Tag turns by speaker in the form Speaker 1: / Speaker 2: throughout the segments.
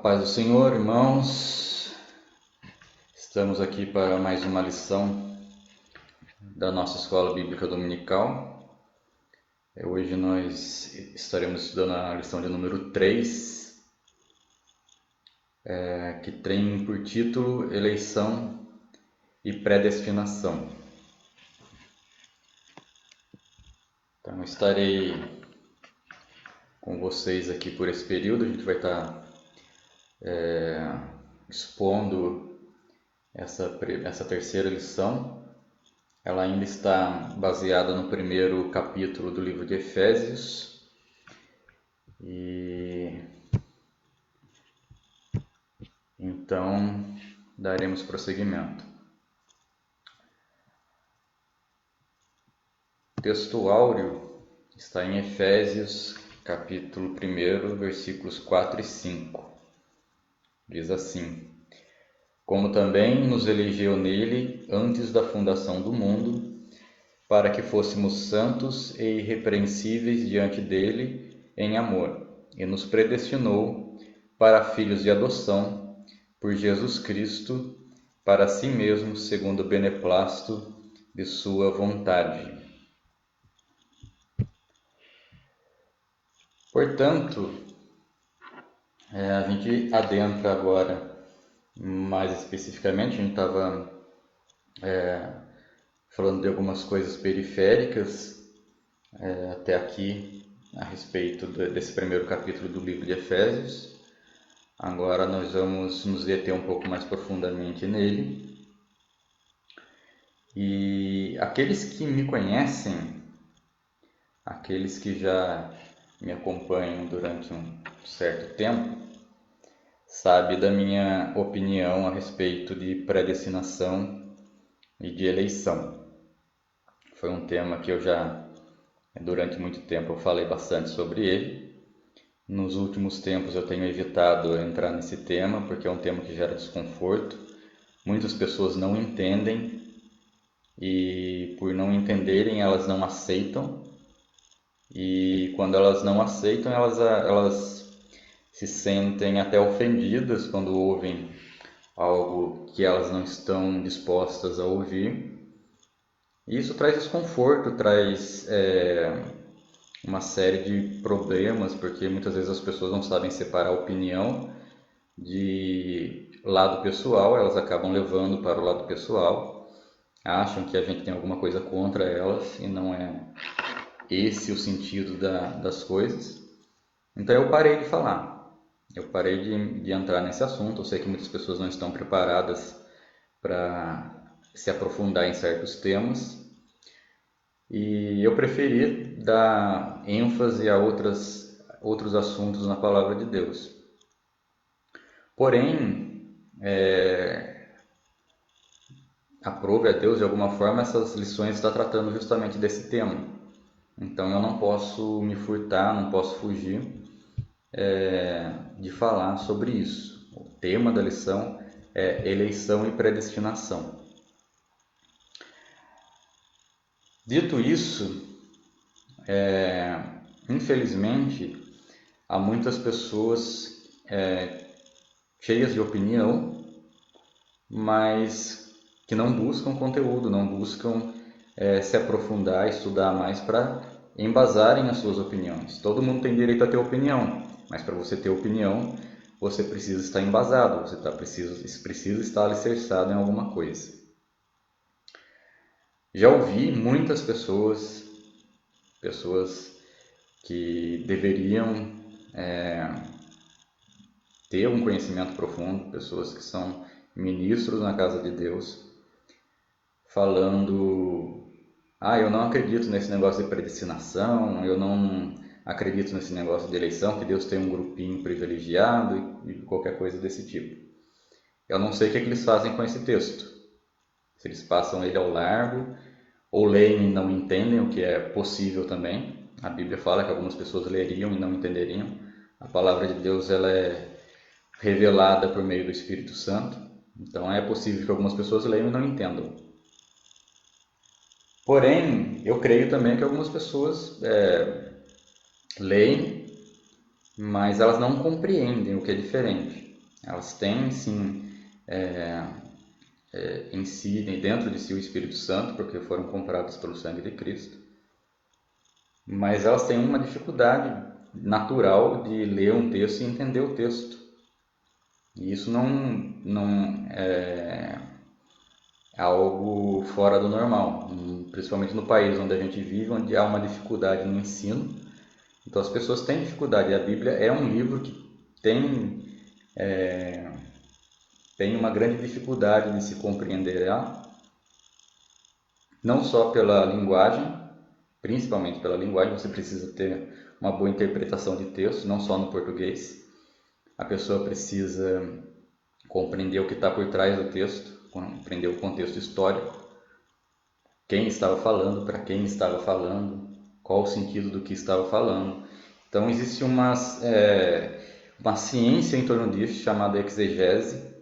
Speaker 1: Paz do Senhor, irmãos, estamos aqui para mais uma lição da nossa Escola Bíblica Dominical. Hoje nós estaremos estudando a lição de número 3, que tem por título Eleição e Predestinação. Então, estarei com vocês aqui por esse período. A gente vai estar expondo essa terceira lição. Ela ainda está baseada no primeiro capítulo do livro de Efésios e então daremos prosseguimento. O texto áureo está em Efésios capítulo 1, versículos 4 e 5. Diz assim: como também nos elegeu nele antes da fundação do mundo, para que fôssemos santos e irrepreensíveis diante dele em amor, e nos predestinou para filhos de adoção por Jesus Cristo, para si mesmo, segundo o beneplácito de sua vontade. Portanto, a gente adentra agora mais especificamente. A gente estava falando de algumas coisas periféricas até aqui a respeito desse primeiro capítulo do livro de Efésios. Agora nós vamos nos deter um pouco mais profundamente nele. E aqueles que me conhecem, aqueles que já me acompanham durante um certo tempo, sabe da minha opinião a respeito de predestinação e de eleição. Foi um tema que durante muito tempo, eu falei bastante sobre ele. Nos últimos tempos eu tenho evitado entrar nesse tema, porque é um tema que gera desconforto. Muitas pessoas não entendem e, por não entenderem, elas não aceitam. E quando elas não aceitam, elas se sentem até ofendidas quando ouvem algo que elas não estão dispostas a ouvir. E isso traz desconforto, traz uma série de problemas, porque muitas vezes as pessoas não sabem separar a opinião de lado pessoal, elas acabam levando para o lado pessoal, acham que a gente tem alguma coisa contra elas e não é esse o sentido das coisas. Então eu parei de falar. Eu parei de entrar nesse assunto. Eu sei que muitas pessoas não estão preparadas para se aprofundar em certos temas. E eu preferi dar ênfase a outros assuntos na Palavra de Deus. Porém, aprove a Deus, de alguma forma, essas lições está tratando justamente desse tema. Então eu não posso me furtar, não posso fugir de falar sobre isso. O tema da lição é eleição e predestinação. Dito isso, infelizmente, há muitas pessoas cheias de opinião, mas que não buscam conteúdo, não buscam se aprofundar, estudar mais para embasarem as suas opiniões. Todo mundo tem direito a ter opinião, mas para você ter opinião, você precisa estar embasado, você precisa estar alicerçado em alguma coisa. Já ouvi muitas pessoas que deveriam ter um conhecimento profundo, pessoas que são ministros na casa de Deus, falando: eu não acredito nesse negócio de predestinação, eu não acredito nesse negócio de eleição, que Deus tem um grupinho privilegiado e qualquer coisa desse tipo. Eu não sei o que eles fazem com esse texto. Se eles passam ele ao largo, ou leem e não entendem, o que é possível também. A Bíblia fala que algumas pessoas leriam e não entenderiam. A palavra de Deus ela é revelada por meio do Espírito Santo. Então é possível que algumas pessoas leiam e não entendam. Porém, eu creio também que algumas pessoas leem, mas elas não compreendem o que é diferente. Elas têm, sim, em si, dentro de si, o Espírito Santo, porque foram compradas pelo sangue de Cristo. Mas elas têm uma dificuldade natural de ler um texto e entender o texto. E isso não é algo fora do normal, principalmente no país onde a gente vive, onde há uma dificuldade no ensino. Então as pessoas têm dificuldade. E a Bíblia é um livro que tem uma grande dificuldade de se compreender ela, não só pela linguagem, principalmente pela linguagem. Você precisa ter uma boa interpretação de texto, não só no português. A pessoa precisa compreender o que está por trás do texto, compreender o contexto histórico, quem estava falando, para quem estava falando, qual o sentido do que estava falando. Então existe uma ciência em torno disso chamada exegese,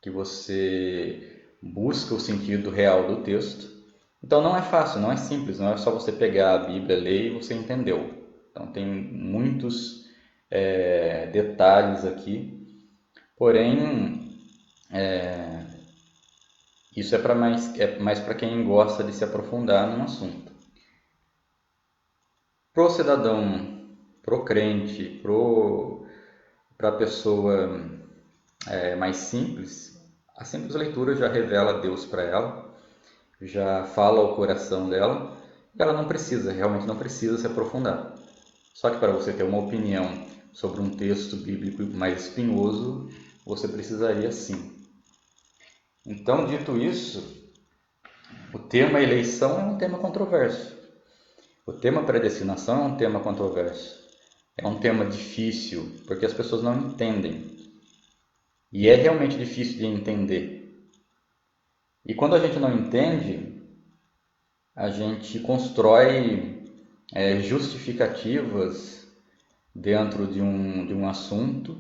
Speaker 1: que você busca o sentido real do texto. Então não é fácil, não é simples, não é só você pegar a Bíblia, ler e você entendeu. Então tem muitos detalhes aqui, porém isso é mais para quem gosta de se aprofundar num assunto. Pro cidadão, pro crente, para a pessoa mais simples, a simples leitura já revela Deus para ela, já fala ao coração dela, e ela realmente não precisa se aprofundar. Só que para você ter uma opinião sobre um texto bíblico mais espinhoso, você precisaria sim. Então, dito isso, o tema eleição é um tema controverso. O tema predestinação é um tema controverso. É um tema difícil, porque as pessoas não entendem. E é realmente difícil de entender. E quando a gente não entende, a gente constrói justificativas dentro de um assunto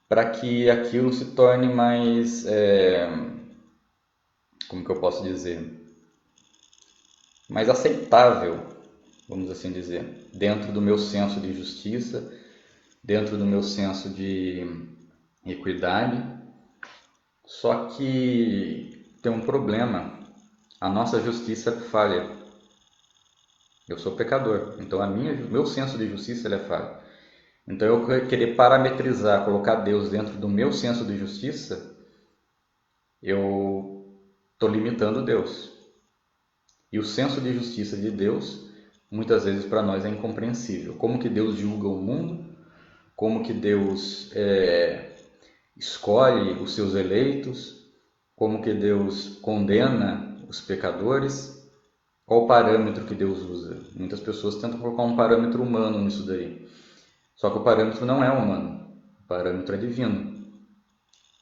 Speaker 1: para que aquilo se torne mais, como que eu posso dizer, mais aceitável, vamos assim dizer, dentro do meu senso de justiça, dentro do meu senso de equidade. Só que tem um problema: a nossa justiça é falha. Eu sou pecador, então meu senso de justiça ele é falho. Então eu querer parametrizar, colocar Deus dentro do meu senso de justiça, eu estou limitando Deus. E o senso de justiça de Deus, muitas vezes para nós é incompreensível. Como que Deus julga o mundo? Como que Deus escolhe os seus eleitos? Como que Deus condena os pecadores? Qual o parâmetro que Deus usa? Muitas pessoas tentam colocar um parâmetro humano nisso daí. Só que o parâmetro não é humano, o parâmetro é divino.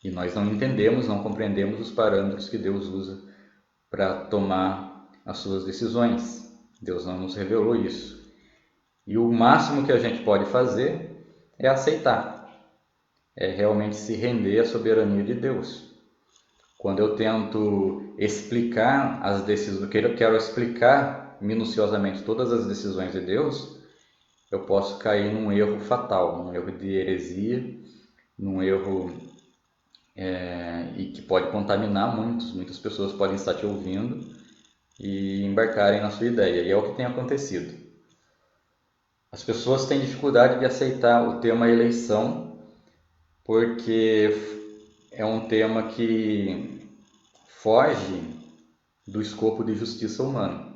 Speaker 1: E nós não entendemos, não compreendemos os parâmetros que Deus usa para tomar as suas decisões. Deus não nos revelou isso. E o máximo que a gente pode fazer é aceitar, é realmente se render à soberania de Deus. Quando eu tento explicar as decisões, eu quero explicar minuciosamente todas as decisões de Deus, eu posso cair num erro fatal, num erro de heresia, num erro e que pode contaminar muitas pessoas podem estar te ouvindo e embarcarem na sua ideia, e é o que tem acontecido. As pessoas têm dificuldade de aceitar o tema eleição, porque é um tema que foge do escopo de justiça humana.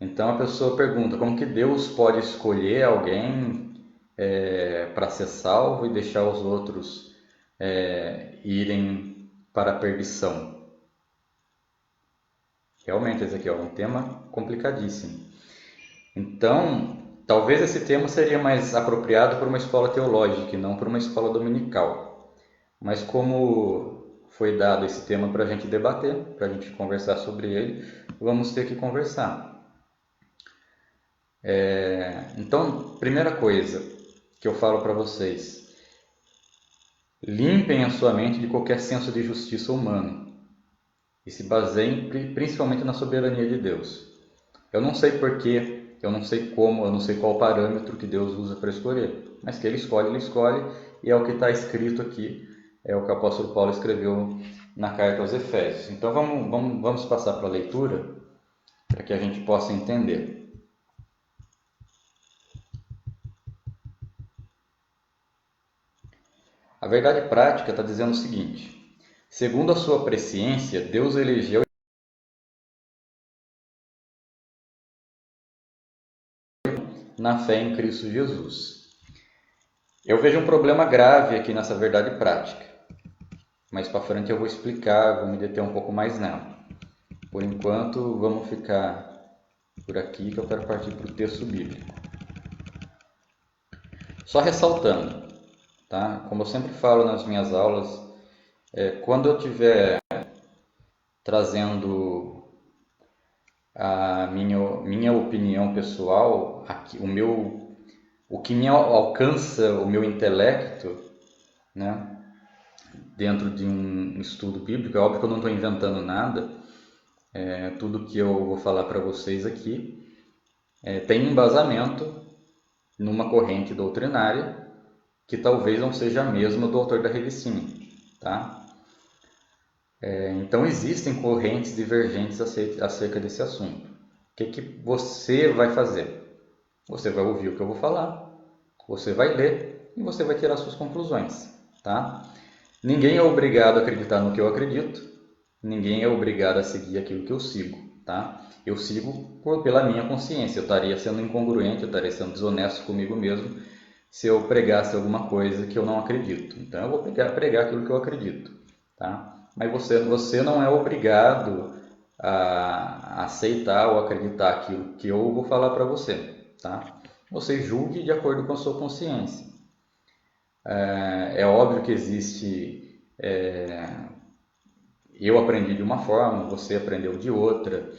Speaker 1: Então a pessoa pergunta: como que Deus pode escolher alguém para ser salvo e deixar os outros irem para a perdição? Realmente, esse aqui é um tema complicadíssimo. Então, talvez esse tema seria mais apropriado para uma escola teológica e não para uma escola dominical. Mas como foi dado esse tema para a gente debater, para a gente conversar sobre ele, vamos ter que conversar. Então, primeira coisa que eu falo para vocês: limpem a sua mente de qualquer senso de justiça humano e se baseiem principalmente na soberania de Deus. Eu não sei porquê, eu não sei como, eu não sei qual parâmetro que Deus usa para escolher, mas que Ele escolhe, e é o que está escrito aqui, é o que o apóstolo Paulo escreveu na carta aos Efésios. Então vamos passar para a leitura, para que a gente possa entender. A verdade prática está dizendo o seguinte: segundo a sua presciência, Deus elegeu na fé em Cristo Jesus. Eu vejo um problema grave aqui nessa verdade prática. Mais para frente eu vou explicar, vou me deter um pouco mais nela. Por enquanto, vamos ficar por aqui, que eu quero partir para o texto bíblico. Só ressaltando, tá? Como eu sempre falo nas minhas aulas, quando eu estiver trazendo a minha opinião pessoal, o que me alcança o meu intelecto, né, dentro de um estudo bíblico, é óbvio que eu não estou inventando nada, tudo que eu vou falar para vocês aqui tem embasamento numa corrente doutrinária que talvez não seja a mesma do autor da revistinha, tá? Então existem correntes divergentes acerca desse assunto. O que você vai fazer? Você vai ouvir o que eu vou falar, você vai ler e você vai tirar suas conclusões, tá? Ninguém é obrigado a acreditar no que eu acredito, ninguém é obrigado a seguir aquilo que eu sigo, tá? Eu sigo pela minha consciência, eu estaria sendo incongruente, eu estaria sendo desonesto comigo mesmo se eu pregasse alguma coisa que eu não acredito. Então eu vou pregar aquilo que eu acredito, tá? Mas você não é obrigado a aceitar ou acreditar aquilo que eu vou falar para você, tá? Você julgue de acordo com a sua consciência. É óbvio que existe... eu aprendi de uma forma, você aprendeu de outra.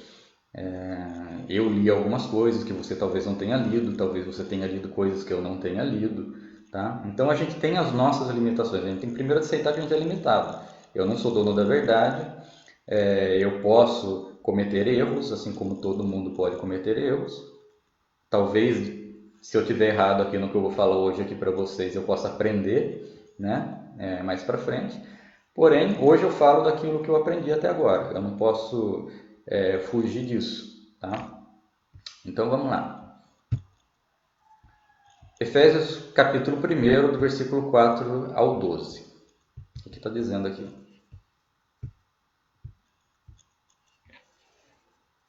Speaker 1: Eu li algumas coisas que você talvez não tenha lido, talvez você tenha lido coisas que eu não tenha lido, tá? Então a gente tem as nossas limitações, a gente tem que primeiro aceitar que a gente é limitado. Eu não sou dono da verdade, eu posso cometer erros, assim como todo mundo pode cometer erros. Talvez, se eu estiver errado aqui no que eu vou falar hoje aqui para vocês, eu possa aprender, né? Mais para frente. Porém, hoje eu falo daquilo que eu aprendi até agora. Eu não posso fugir disso, tá? Então vamos lá. Efésios capítulo 1, do versículo 4 ao 12. O que está dizendo aqui?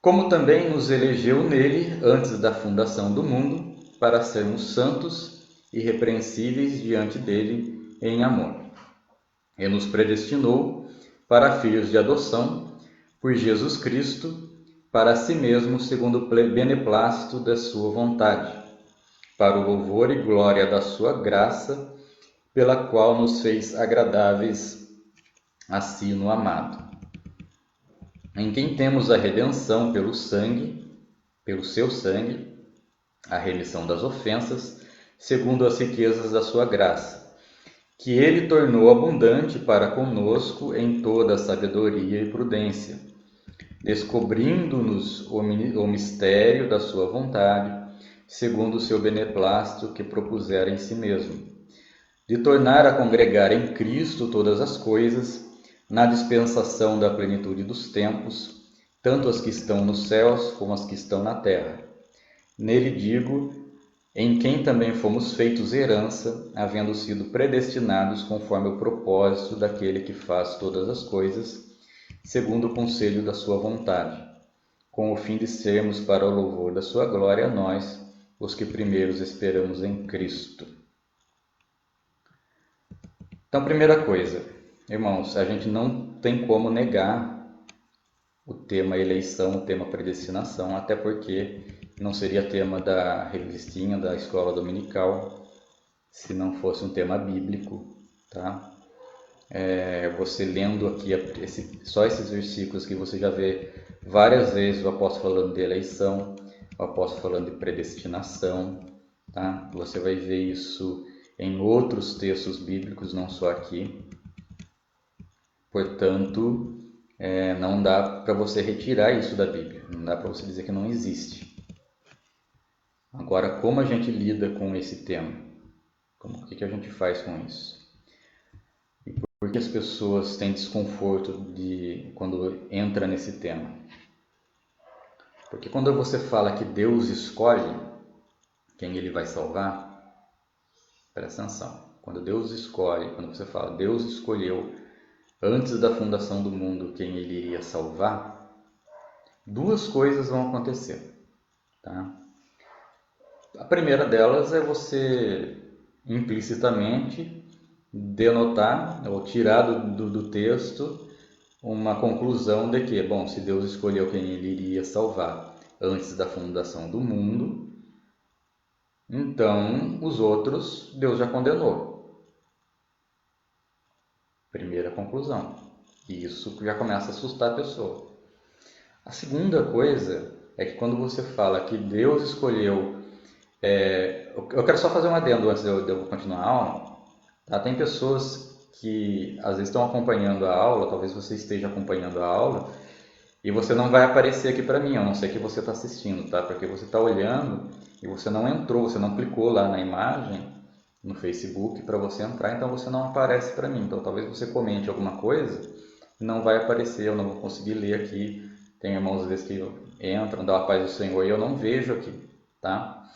Speaker 1: Como também nos elegeu nele antes da fundação do mundo, para sermos santos e irrepreensíveis diante dele em amor. E nos predestinou para filhos de adoção por Jesus Cristo, para si mesmo, segundo o beneplácito da sua vontade, para o louvor e glória da sua graça, pela qual nos fez agradáveis a si no amado, em quem temos a redenção pelo seu sangue, a remissão das ofensas, segundo as riquezas da sua graça, que ele tornou abundante para conosco em toda a sabedoria e prudência, descobrindo-nos o mistério da sua vontade, segundo o seu beneplácito que propusera em si mesmo, de tornar a congregar em Cristo todas as coisas, na dispensação da plenitude dos tempos, tanto as que estão nos céus como as que estão na terra. Nele digo, em quem também fomos feitos herança, havendo sido predestinados conforme o propósito daquele que faz todas as coisas, segundo o conselho da sua vontade, com o fim de sermos para o louvor da sua glória nós, os que primeiros esperamos em Cristo. Então, primeira coisa, irmãos, a gente não tem como negar o tema eleição, o tema predestinação, até porque não seria tema da revistinha da escola dominical, se não fosse um tema bíblico, tá? Você lendo aqui só esses versículos que você já vê várias vezes o apóstolo falando de eleição, o apóstolo falando de predestinação, tá? Você vai ver isso em outros textos bíblicos, não só aqui. Portanto, não dá para você retirar isso da Bíblia, não dá para você dizer que não existe. Agora, como a gente lida com esse tema? O que a gente faz com isso? E por que as pessoas têm desconforto quando entra nesse tema? Porque quando você fala que Deus escolhe quem Ele vai salvar, presta atenção. Quando você fala Deus escolheu antes da fundação do mundo quem Ele iria salvar, duas coisas vão acontecer. Tá? A primeira delas é você implicitamente denotar ou tirar do texto uma conclusão de que, bom, se Deus escolheu quem Ele iria salvar antes da fundação do mundo, então os outros Deus já condenou. Primeira conclusão. E isso já começa a assustar a pessoa. A segunda coisa é que quando você fala que Deus escolheu... eu quero só fazer um adendo antes de eu continuar a aula. Tá? Tem pessoas que às vezes estão acompanhando a aula, talvez você esteja acompanhando a aula, e você não vai aparecer aqui para mim, a não ser que você está assistindo, tá? Porque você está olhando e você não entrou, você não clicou lá na imagem no Facebook para você entrar, então você não aparece para mim. Então talvez você comente alguma coisa e não vai aparecer, eu não vou conseguir ler aqui. Tem irmãos às vezes que entram, dão a paz do Senhor e eu não vejo aqui, tá?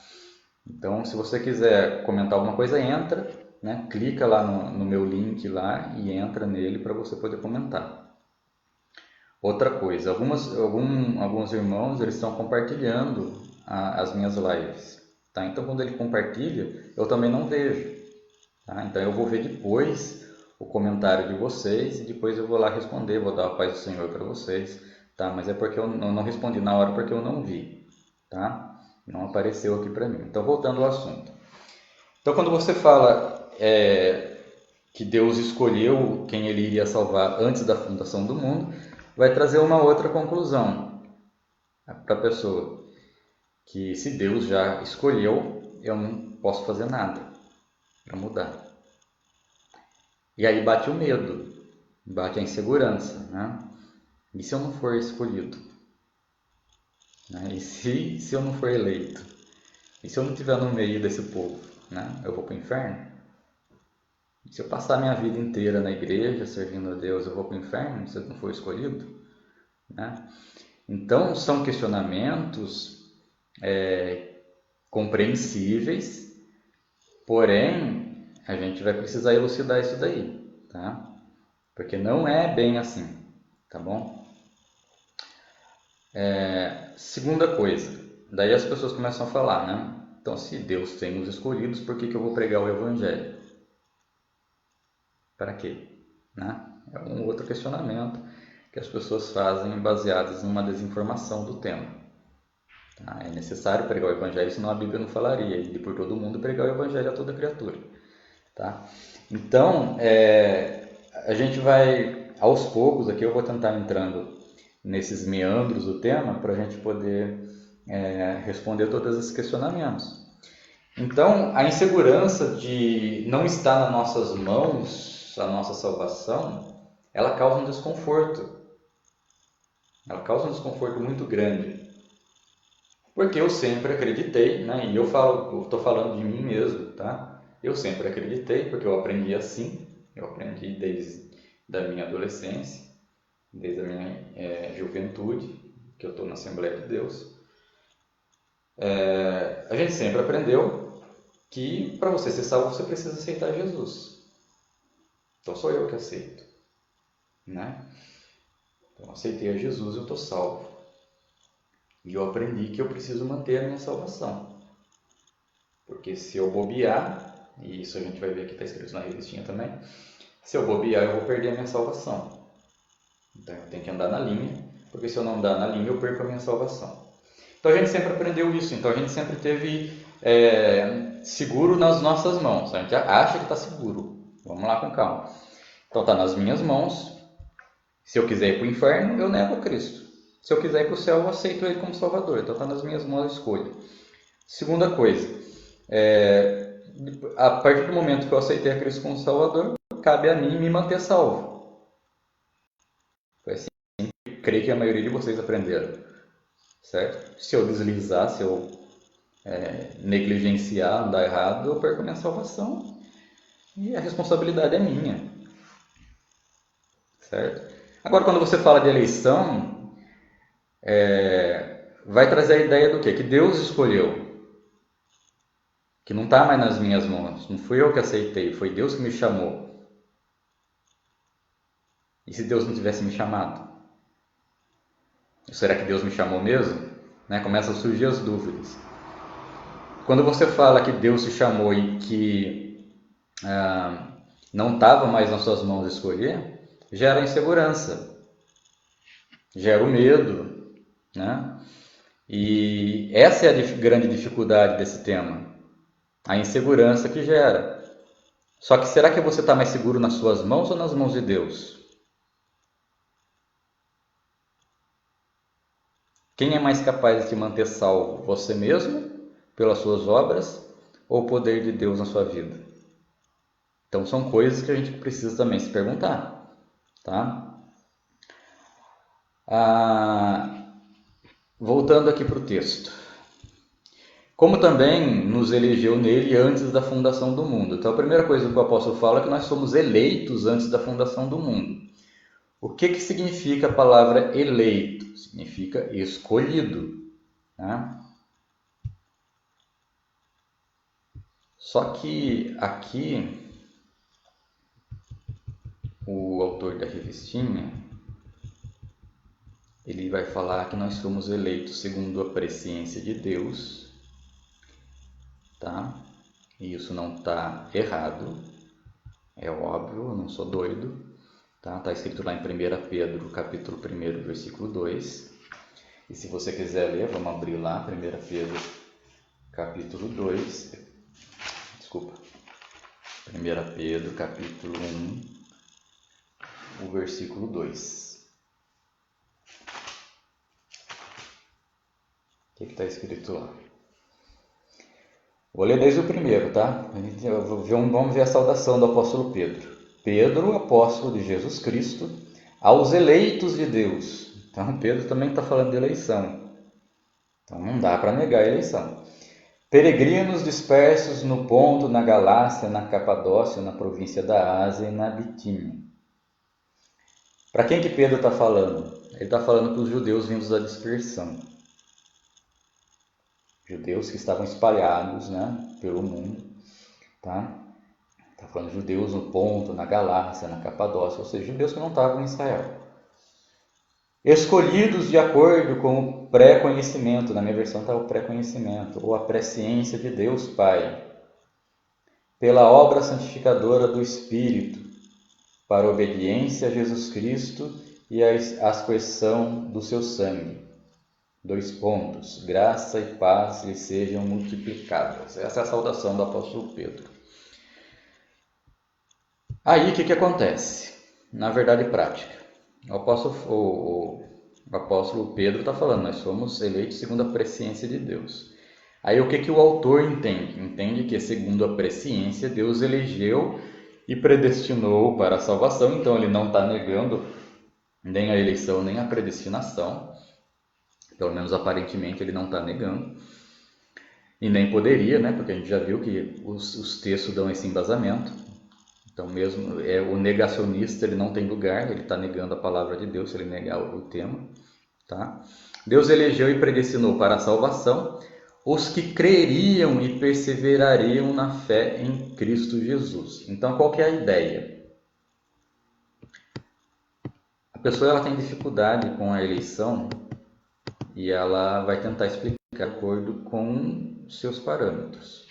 Speaker 1: Então se você quiser comentar alguma coisa, entra, né? Clica lá no meu link lá e entra nele para você poder comentar. Outra coisa, alguns irmãos eles estão compartilhando as minhas lives, tá? Então quando ele compartilha, eu também não vejo, tá? Então eu vou ver depois o comentário de vocês e depois eu vou lá responder, vou dar a paz do Senhor para vocês, tá? Mas é porque eu não respondi na hora porque eu não vi, tá? Não apareceu aqui para mim. Então voltando ao assunto. Então quando você fala que Deus escolheu quem Ele iria salvar antes da fundação do mundo, vai trazer uma outra conclusão para a pessoa, que se Deus já escolheu, eu não posso fazer nada para mudar. E aí bate o medo, bate a insegurança, né? E se eu não for escolhido? Né? E se eu não for eleito? E se eu não estiver no meio desse povo? Né? Eu vou para o inferno? E se eu passar minha vida inteira na igreja, servindo a Deus, eu vou para o inferno se eu não for escolhido? Né? Então, são questionamentos compreensíveis, porém, a gente vai precisar elucidar isso daí, tá? Porque não é bem assim, tá bom? Segunda coisa, daí as pessoas começam a falar, né? Então, se Deus tem os escolhidos, por que eu vou pregar o Evangelho? Para quê? Né? É um outro questionamento que as pessoas fazem baseadas numa desinformação do tema. Tá? É necessário pregar o Evangelho, senão a Bíblia não falaria, e por todo mundo pregar o Evangelho a toda criatura. Tá? Então, a gente vai, aos poucos, aqui eu vou tentar entrando nesses meandros do tema para a gente poder responder todos esses questionamentos. Então, a insegurança de não estar nas nossas mãos a nossa salvação, ela causa um desconforto. Ela causa um desconforto muito grande. Porque eu sempre acreditei, né? E eu estou falando de mim mesmo, tá? Eu sempre acreditei, porque eu aprendi assim. Eu aprendi desde a minha adolescência, desde a minha juventude, que eu estou na Assembleia de Deus. A gente sempre aprendeu que para você ser salvo, você precisa aceitar Jesus. Então sou eu que aceito, né? Então aceitei a Jesus, eu estou salvo. E eu aprendi que eu preciso manter a minha salvação. Porque se eu bobear, e isso a gente vai ver que está escrito na revistinha também, se eu bobear eu vou perder a minha salvação. Então eu tenho que andar na linha, porque se eu não andar na linha eu perco a minha salvação. Então a gente sempre aprendeu isso, então a gente sempre teve seguro nas nossas mãos. A gente acha que está seguro. Vamos lá com calma. Então está nas minhas mãos. Se eu quiser ir para o inferno, eu nego a Cristo. Se eu quiser ir para o céu, eu aceito Ele como Salvador. Então está nas minhas mãos a escolha. Segunda coisa, a partir do momento que eu aceitei a Cristo como Salvador, cabe a mim me manter salvo. Foi assim que eu creio que a maioria de vocês aprenderam. Certo? Se eu deslizar, se eu negligenciar, andar errado, eu perco a minha salvação e a responsabilidade é minha, certo? Agora, quando você fala de eleição, vai trazer a ideia do quê? Que Deus escolheu, que não está mais nas minhas mãos, não fui eu que aceitei, foi Deus que me chamou. E se Deus não tivesse me chamado? Será que Deus me chamou mesmo? Né? Começam a surgir as dúvidas. Quando você fala que Deus te chamou e que não estava mais nas suas mãos escolher, gera insegurança, gera o medo, né? E essa é a grande dificuldade desse tema, a insegurança que gera. Só que será que você está mais seguro nas suas mãos ou nas mãos de Deus? Quem é mais capaz de te manter salvo? Você mesmo, pelas suas obras, ou o poder de Deus na sua vida? Então são coisas que a gente precisa também se perguntar, tá? Voltando aqui para o texto. Como também nos elegeu nele antes da fundação do mundo. Então a primeira coisa que o apóstolo fala é que nós somos eleitos antes da fundação do mundo. O que significa a palavra eleito? Significa escolhido, né? Só que aqui o autor da revistinha, ele vai falar que nós somos eleitos segundo a presciência de Deus, tá? E isso não está errado, é óbvio, eu não sou doido, tá? Está escrito lá em 1 Pedro, capítulo 1, versículo 2. E se você quiser ler, vamos abrir lá, 1 Pedro, capítulo 2. Desculpa. 1 Pedro, capítulo 1, o versículo 2. O que está escrito lá? Vou ler desde o primeiro, tá? Vamos ver a saudação do apóstolo Pedro. Pedro, apóstolo de Jesus Cristo, aos eleitos de Deus. Então, Pedro também está falando de eleição. Então, não dá para negar a eleição. Peregrinos dispersos no Ponto, na Galácia, na Capadócia, na província da Ásia e na Bitínia. Para quem que Pedro está falando? Ele está falando para os judeus vindos da dispersão. Judeus que estavam espalhados, né, pelo mundo, tá? Está falando de judeus no Ponto, na Galácia, na Capadócia, ou seja, judeus que não estavam em Israel. Escolhidos de acordo com o pré-conhecimento, na minha versão está o pré-conhecimento, ou a presciência de Deus Pai, pela obra santificadora do Espírito, para a obediência a Jesus Cristo e a aspersão do seu sangue. 2 pontos. Graça e paz lhe sejam multiplicadas. Essa é a saudação do apóstolo Pedro. Aí o que acontece? Na verdade prática. O apóstolo Pedro está falando, nós somos eleitos segundo a presciência de Deus. Aí o que o autor entende? Entende que segundo a presciência, Deus elegeu e predestinou para a salvação. Então ele não está negando nem a eleição, nem a predestinação. Pelo menos aparentemente ele não está negando. E nem poderia, né? Porque a gente já viu que os textos dão esse embasamento. Então mesmo o negacionista, ele não tem lugar, ele está negando a palavra de Deus se ele negar o tema. Tá? Deus elegeu e predestinou para a salvação os que creriam e perseverariam na fé em Cristo Jesus. Então qual que é a ideia? A pessoa ela tem dificuldade com a eleição e ela vai tentar explicar de acordo com seus parâmetros.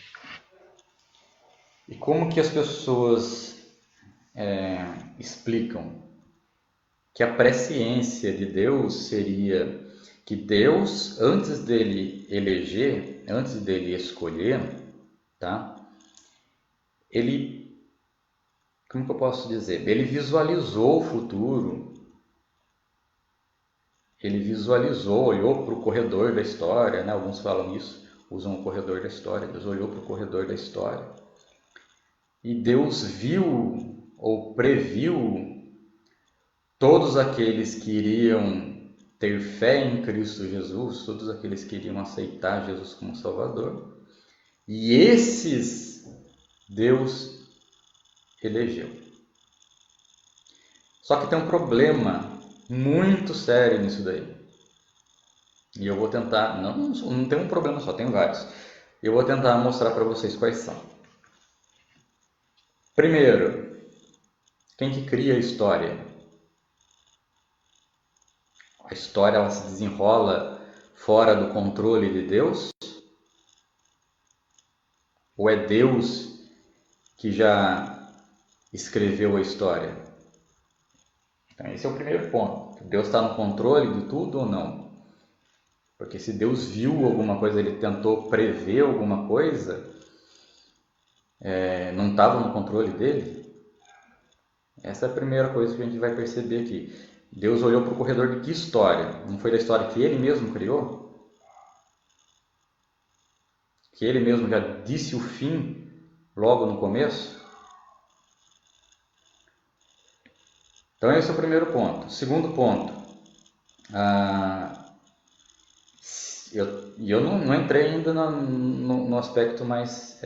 Speaker 1: E como que as pessoas explicam que a presciência de Deus seria que Deus, antes dele eleger, antes dele escolher, tá? Ele, como que eu posso dizer? Ele visualizou o futuro, ele visualizou, olhou para o corredor da história, né? Alguns falam isso, usam o corredor da história, Deus olhou para o corredor da história. E Deus viu ou previu todos aqueles que iriam ter fé em Cristo Jesus, todos aqueles que iriam aceitar Jesus como Salvador. E esses Deus elegeu. Só que tem um problema muito sério nisso daí. E eu vou tentar, não tem um problema só, tem vários. Eu vou tentar mostrar para vocês quais são. Primeiro, quem que cria a história? A história ela se desenrola fora do controle de Deus? Ou é Deus que já escreveu a história? Então, esse é o primeiro ponto. Deus está no controle de tudo ou não? Porque se Deus viu alguma coisa, ele tentou prever alguma coisa, não estava no controle dele? Essa é a primeira coisa que a gente vai perceber aqui. Deus olhou para o corredor de que história? Não foi da história que ele mesmo criou? Que ele mesmo já disse o fim logo no começo? Então esse é o primeiro ponto. Segundo ponto, eu não entrei ainda no aspecto mais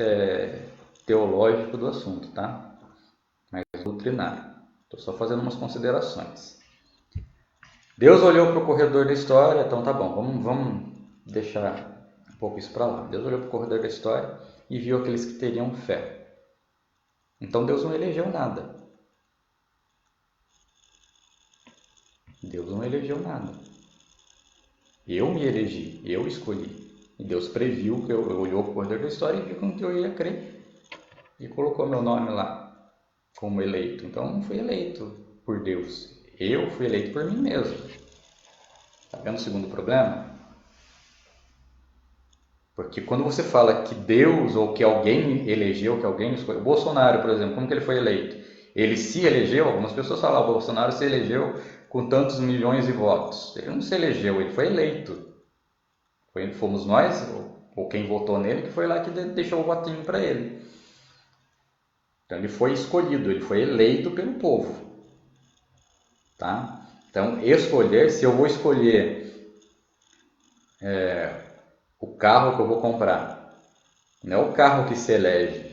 Speaker 1: teológico do assunto, tá? Mais doutrinário. Estou só fazendo umas considerações. Deus olhou para o corredor da história, então tá bom, vamos deixar um pouco isso para lá. Deus olhou para o corredor da história e viu aqueles que teriam fé. Então Deus não elegeu nada. Deus não elegeu nada. Eu me elegi, eu escolhi. E Deus previu que eu olhou para o corredor da história e viu como que eu ia crer. E colocou meu nome lá como eleito. Então eu não fui eleito por Deus. Eu fui eleito por mim mesmo. Está vendo o segundo problema? Porque quando você fala que Deus ou que alguém elegeu, que alguém escolheu... Bolsonaro, por exemplo, como que ele foi eleito? Ele se elegeu? Algumas pessoas falam, o Bolsonaro se elegeu com tantos milhões de votos. Ele não se elegeu, ele foi eleito. Fomos nós, ou quem votou nele, que foi lá que deixou o votinho para ele. Então ele foi escolhido, ele foi eleito pelo povo. Tá? Então escolher, se eu vou escolher o carro que eu vou comprar, não é o carro que se elege.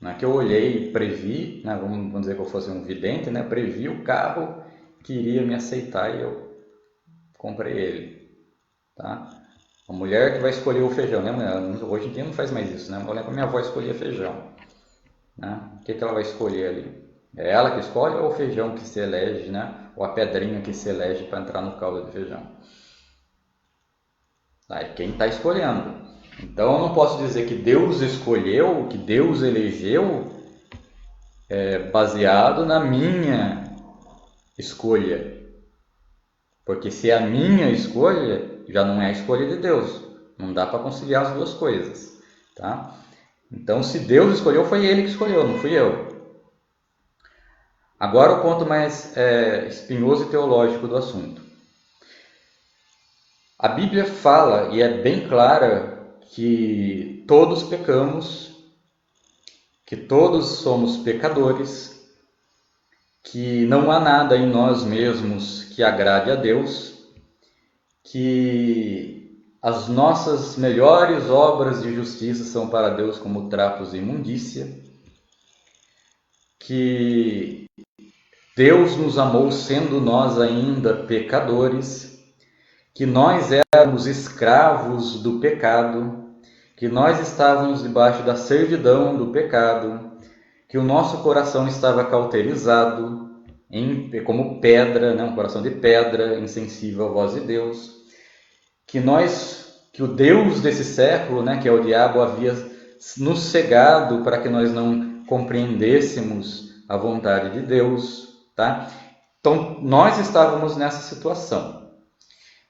Speaker 1: Não é que eu olhei e previ, né? Vamos dizer que eu fosse um vidente, né? Previ o carro que iria me aceitar e eu comprei ele. Tá? A mulher que vai escolher o feijão, né? Hoje em dia não faz mais isso, né? Eu lembro que minha avó escolhia feijão. Né? O que ela vai escolher ali? É ela que escolhe ou o feijão que se elege, né? Ou a pedrinha que se elege para entrar no caldo de feijão? É quem está escolhendo. Então eu não posso dizer que Deus escolheu, que Deus elegeu baseado na minha escolha. Porque se é a minha escolha, já não é a escolha de Deus. Não dá para conciliar as duas coisas. Tá? Então se Deus escolheu, foi Ele que escolheu, não fui eu. Agora o ponto mais espinhoso e teológico do assunto. A Bíblia fala, e é bem clara, que todos pecamos, que todos somos pecadores, que não há nada em nós mesmos que agrade a Deus, que as nossas melhores obras de justiça são para Deus como trapos de imundícia, que Deus nos amou sendo nós ainda pecadores, que nós éramos escravos do pecado, que nós estávamos debaixo da servidão do pecado, que o nosso coração estava cauterizado como pedra, né? Um coração de pedra, insensível à voz de Deus, que o Deus desse século, né? Que é o diabo, havia nos cegado para que nós não compreendêssemos a vontade de Deus, tá? Então nós estávamos nessa situação.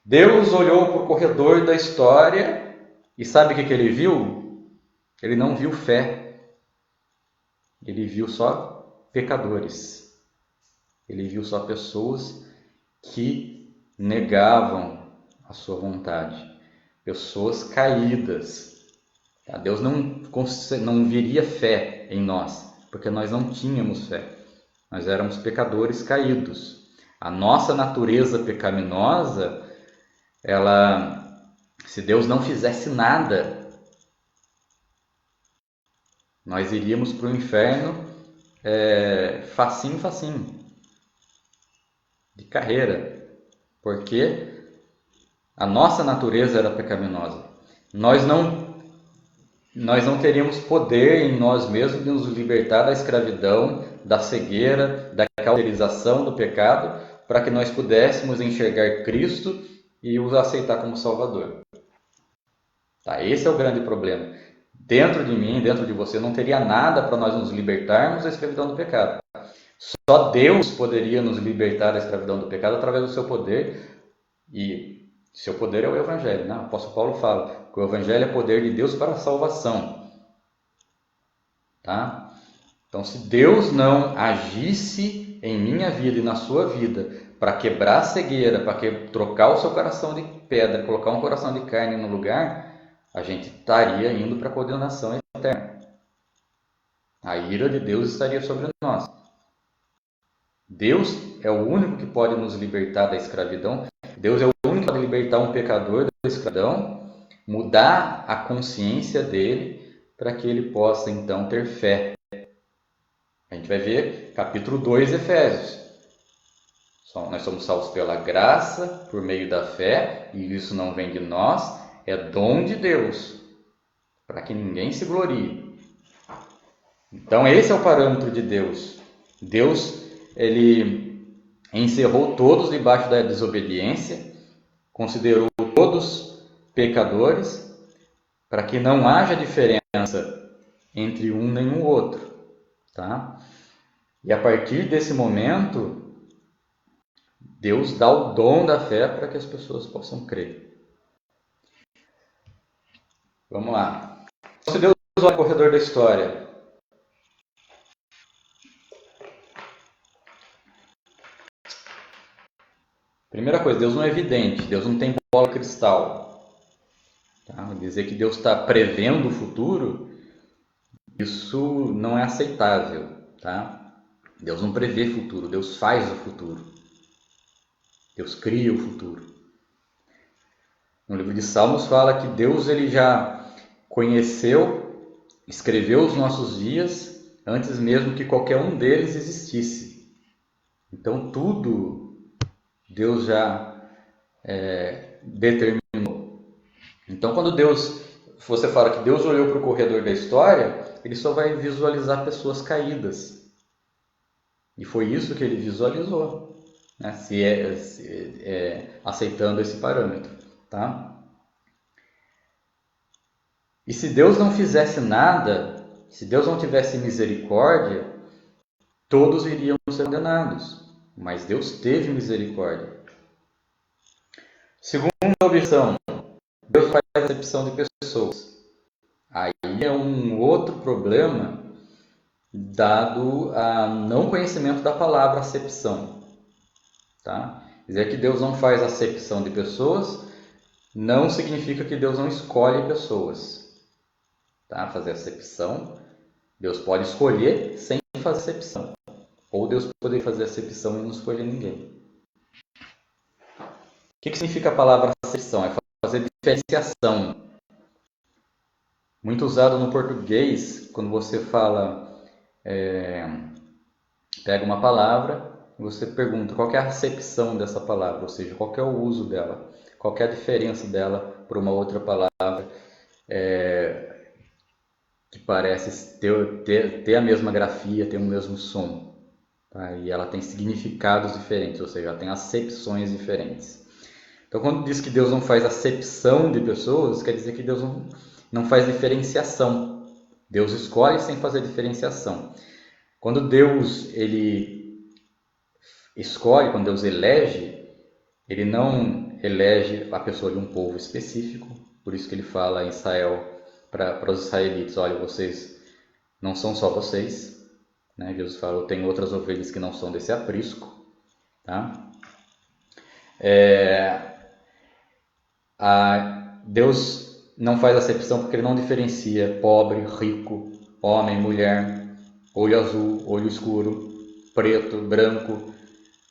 Speaker 1: Deus olhou para o corredor da história e sabe o que ele viu? Ele não viu fé. Ele viu só pecadores. Ele viu só pessoas que negavam a sua vontade. Pessoas caídas. Deus não viria fé em nós, porque nós não tínhamos fé. Nós éramos pecadores caídos. A nossa natureza pecaminosa, se Deus não fizesse nada, nós iríamos para o inferno facinho, facinho, de carreira, porque a nossa natureza era pecaminosa. Nós não teríamos poder em nós mesmos de nos libertar da escravidão, da cegueira, da cauterização do pecado, para que nós pudéssemos enxergar Cristo e os aceitar como Salvador. Tá? Esse é o grande problema. Dentro de mim, dentro de você, não teria nada para nós nos libertarmos da escravidão do pecado. Só Deus poderia nos libertar da escravidão do pecado através do seu poder, e seu poder é o Evangelho, né? O apóstolo Paulo fala que o Evangelho é poder de Deus para a salvação. Tá? Então, se Deus não agisse em minha vida e na sua vida para quebrar a cegueira, para trocar o seu coração de pedra, colocar um coração de carne no lugar, a gente estaria indo para a condenação eterna. A ira de Deus estaria sobre nós. Deus é o único que pode nos libertar da escravidão. Deus é o único que pode libertar um pecador da escravidão, mudar a consciência dele para que ele possa então ter fé. A gente vai ver capítulo 2 de Efésios. Nós somos salvos pela graça, por meio da fé, e isso não vem de nós, é dom de Deus, para que ninguém se glorie. Então esse é o parâmetro de Deus. Deus, ele encerrou todos debaixo da desobediência, considerou todos pecadores, para que não haja diferença entre um nem o outro. Tá? E a partir desse momento, Deus dá o dom da fé para que as pessoas possam crer. Vamos lá. Se Deus olha o corredor da história, primeira coisa, Deus não é evidente, Deus não tem bola de cristal. Tá? Dizer que Deus está prevendo o futuro, isso não é aceitável. Tá? Deus não prevê futuro, Deus faz o futuro. Deus cria o futuro. No livro de Salmos fala que Deus ele já conheceu, escreveu os nossos dias antes mesmo que qualquer um deles existisse. Então tudo Deus já determinou. Então quando você fala que Deus olhou para o corredor da história, ele só vai visualizar pessoas caídas. E foi isso que ele visualizou, né? Aceitando esse parâmetro. Tá? E se Deus não fizesse nada, se Deus não tivesse misericórdia, todos iriam ser condenados. Mas Deus teve misericórdia. Segunda objeção, Deus faz acepção de pessoas. Aí é um outro problema dado a não conhecimento da palavra acepção. Tá? Dizer que Deus não faz acepção de pessoas não significa que Deus não escolhe pessoas. Tá? Fazer acepção, Deus pode escolher sem fazer acepção. Ou Deus pode fazer acepção e não escolher ninguém. O que significa a palavra acepção? É fazer diferenciação. Muito usado no português, quando você fala, pega uma palavra, você pergunta qual é a acepção dessa palavra, ou seja, qual é o uso dela, qual é a diferença dela para uma outra palavra que parece ter a mesma grafia, ter o mesmo som. Tá? E ela tem significados diferentes, ou seja, ela tem acepções diferentes. Então, quando diz que Deus não faz acepção de pessoas, quer dizer que Deus não faz diferenciação. Deus escolhe sem fazer diferenciação. Quando Deus ele escolhe, quando Deus elege, ele não elege a pessoa de um povo específico. Por isso que ele fala em Israel, para os israelitas, olha, vocês não são só vocês. Né? Jesus fala, eu tenho outras ovelhas que não são desse aprisco. Tá? Deus não faz acepção porque ele não diferencia pobre, rico, homem, mulher, olho azul, olho escuro, preto, branco,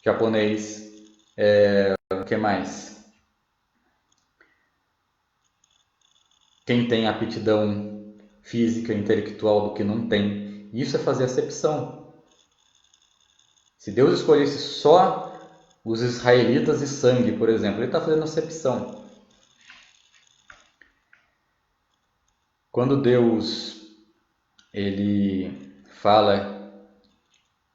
Speaker 1: japonês, o que mais? Quem tem aptidão física, intelectual do que não tem. Isso é fazer acepção. Se Deus escolhesse só os israelitas de sangue, por exemplo, ele está fazendo acepção. Quando Deus ele fala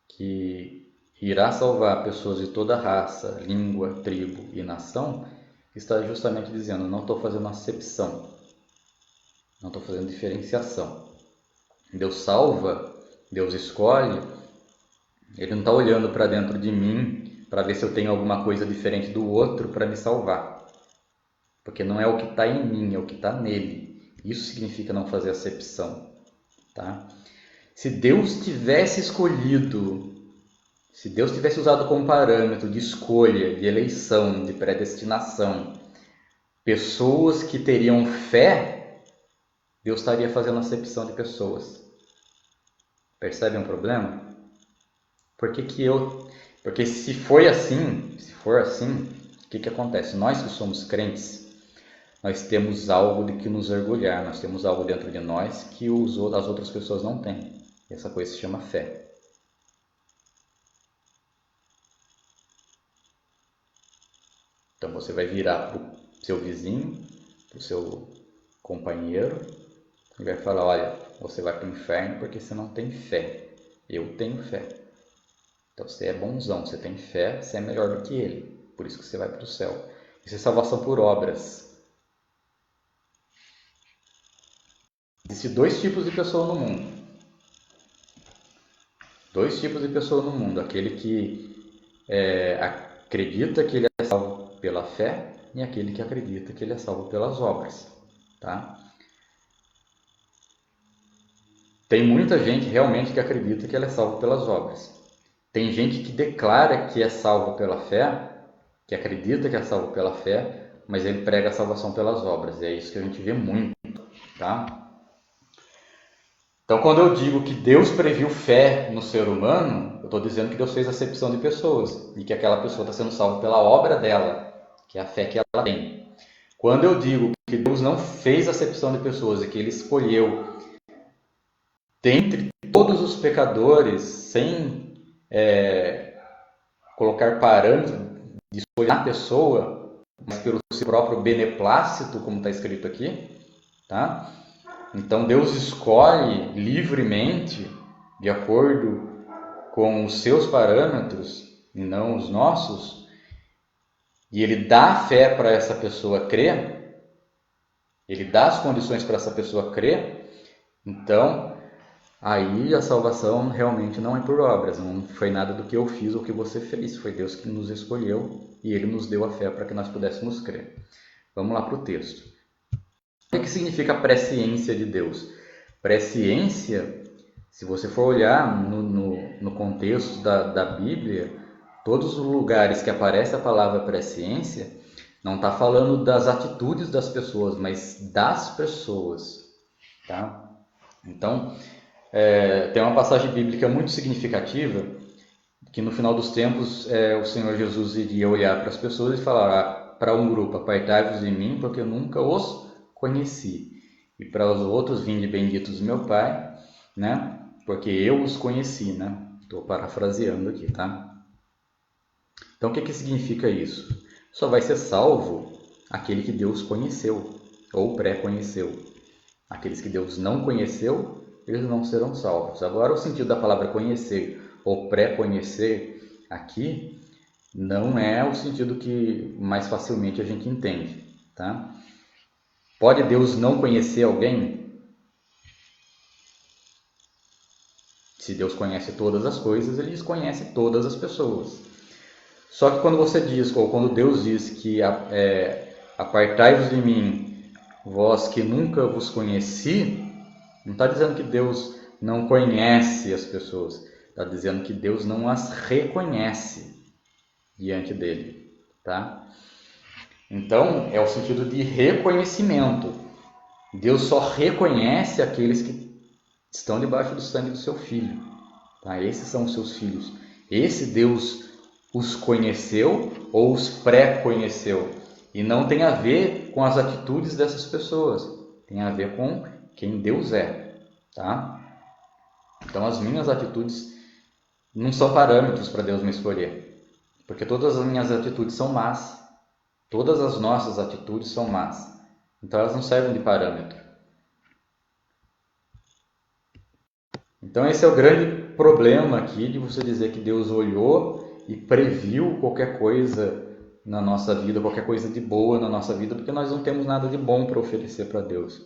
Speaker 1: que irá salvar pessoas de toda raça, língua, tribo e nação, está justamente dizendo, não estou fazendo acepção, não estou fazendo diferenciação. Deus salva, Deus escolhe, ele não está olhando para dentro de mim para ver se eu tenho alguma coisa diferente do outro para me salvar. Porque não é o que está em mim, é o que está nele. Isso significa não fazer acepção. Tá? Se Deus tivesse escolhido, se Deus tivesse usado como parâmetro de escolha, de eleição, de predestinação, pessoas que teriam fé, Deus estaria fazendo acepção de pessoas. Percebe um problema? Porque se for assim, o que acontece? Nós que somos crentes, nós temos algo de que nos orgulhar, nós temos algo dentro de nós que as outras pessoas não têm. E essa coisa se chama fé. Então você vai virar para o seu vizinho, para o seu companheiro, e vai falar, olha, você vai para o inferno porque você não tem fé. Eu tenho fé. Então você é bonzão, você tem fé, você é melhor do que ele. Por isso que você vai para o céu. Isso é salvação por obras. Existem dois tipos de pessoa no mundo. Dois tipos de pessoa no mundo. Aquele que acredita que ele é salvo pela fé e aquele que acredita que ele é salvo pelas obras. Tá? Tem muita gente realmente que acredita que ele é salvo pelas obras. Tem gente que declara que é salvo pela fé, que acredita que é salvo pela fé, mas ele prega a salvação pelas obras. E é isso que a gente vê muito, tá? Então, quando eu digo que Deus previu fé no ser humano, eu estou dizendo que Deus fez acepção de pessoas e que aquela pessoa está sendo salva pela obra dela, que é a fé que ela tem. Quando eu digo que Deus não fez acepção de pessoas e que Ele escolheu dentre todos os pecadores, sem colocar parâmetros de escolher a pessoa, mas pelo seu próprio beneplácito, como está escrito aqui, tá? Então Deus escolhe livremente, de acordo com os seus parâmetros e não os nossos, e Ele dá fé para essa pessoa crer, Ele dá as condições para essa pessoa crer, então aí a salvação realmente não é por obras, não foi nada do que eu fiz ou que você fez, foi Deus que nos escolheu e Ele nos deu a fé para que nós pudéssemos crer. Vamos lá para o texto. O que significa a presciência de Deus? Presciência, se você for olhar no contexto da Bíblia, todos os lugares que aparece a palavra presciência, não está falando das atitudes das pessoas, mas das pessoas. Tá? Então, tem uma passagem bíblica muito significativa que no final dos tempos o Senhor Jesus iria olhar para as pessoas e falar para um grupo, apartai-vos de mim, porque eu nunca os conheci. E para os outros, vinde benditos do meu Pai, né? Porque eu os conheci, né? Estou parafraseando aqui, tá? Então, o que significa isso? Só vai ser salvo aquele que Deus conheceu ou pré-conheceu. Aqueles que Deus não conheceu, eles não serão salvos. Agora, o sentido da palavra conhecer ou pré-conhecer aqui não é o sentido que mais facilmente a gente entende, tá? Pode Deus não conhecer alguém? Se Deus conhece todas as coisas, Ele conhece todas as pessoas. Só que quando você diz, ou quando Deus diz que apartai-vos de mim, vós que nunca vos conheci, não está dizendo que Deus não conhece as pessoas, está dizendo que Deus não as reconhece diante dele, tá? Então, é o sentido de reconhecimento. Deus só reconhece aqueles que estão debaixo do sangue do seu Filho. Tá? Esses são os seus filhos. Esse Deus os conheceu ou os pré-conheceu. E não tem a ver com as atitudes dessas pessoas. Tem a ver com quem Deus é. Tá? Então, as minhas atitudes não são parâmetros para Deus me escolher, porque todas as minhas atitudes são más, todas as nossas atitudes são más, então elas não servem de parâmetro. Então esse é o grande problema aqui de você dizer que Deus olhou e previu qualquer coisa na nossa vida, qualquer coisa de boa na nossa vida, porque nós não temos nada de bom para oferecer para Deus.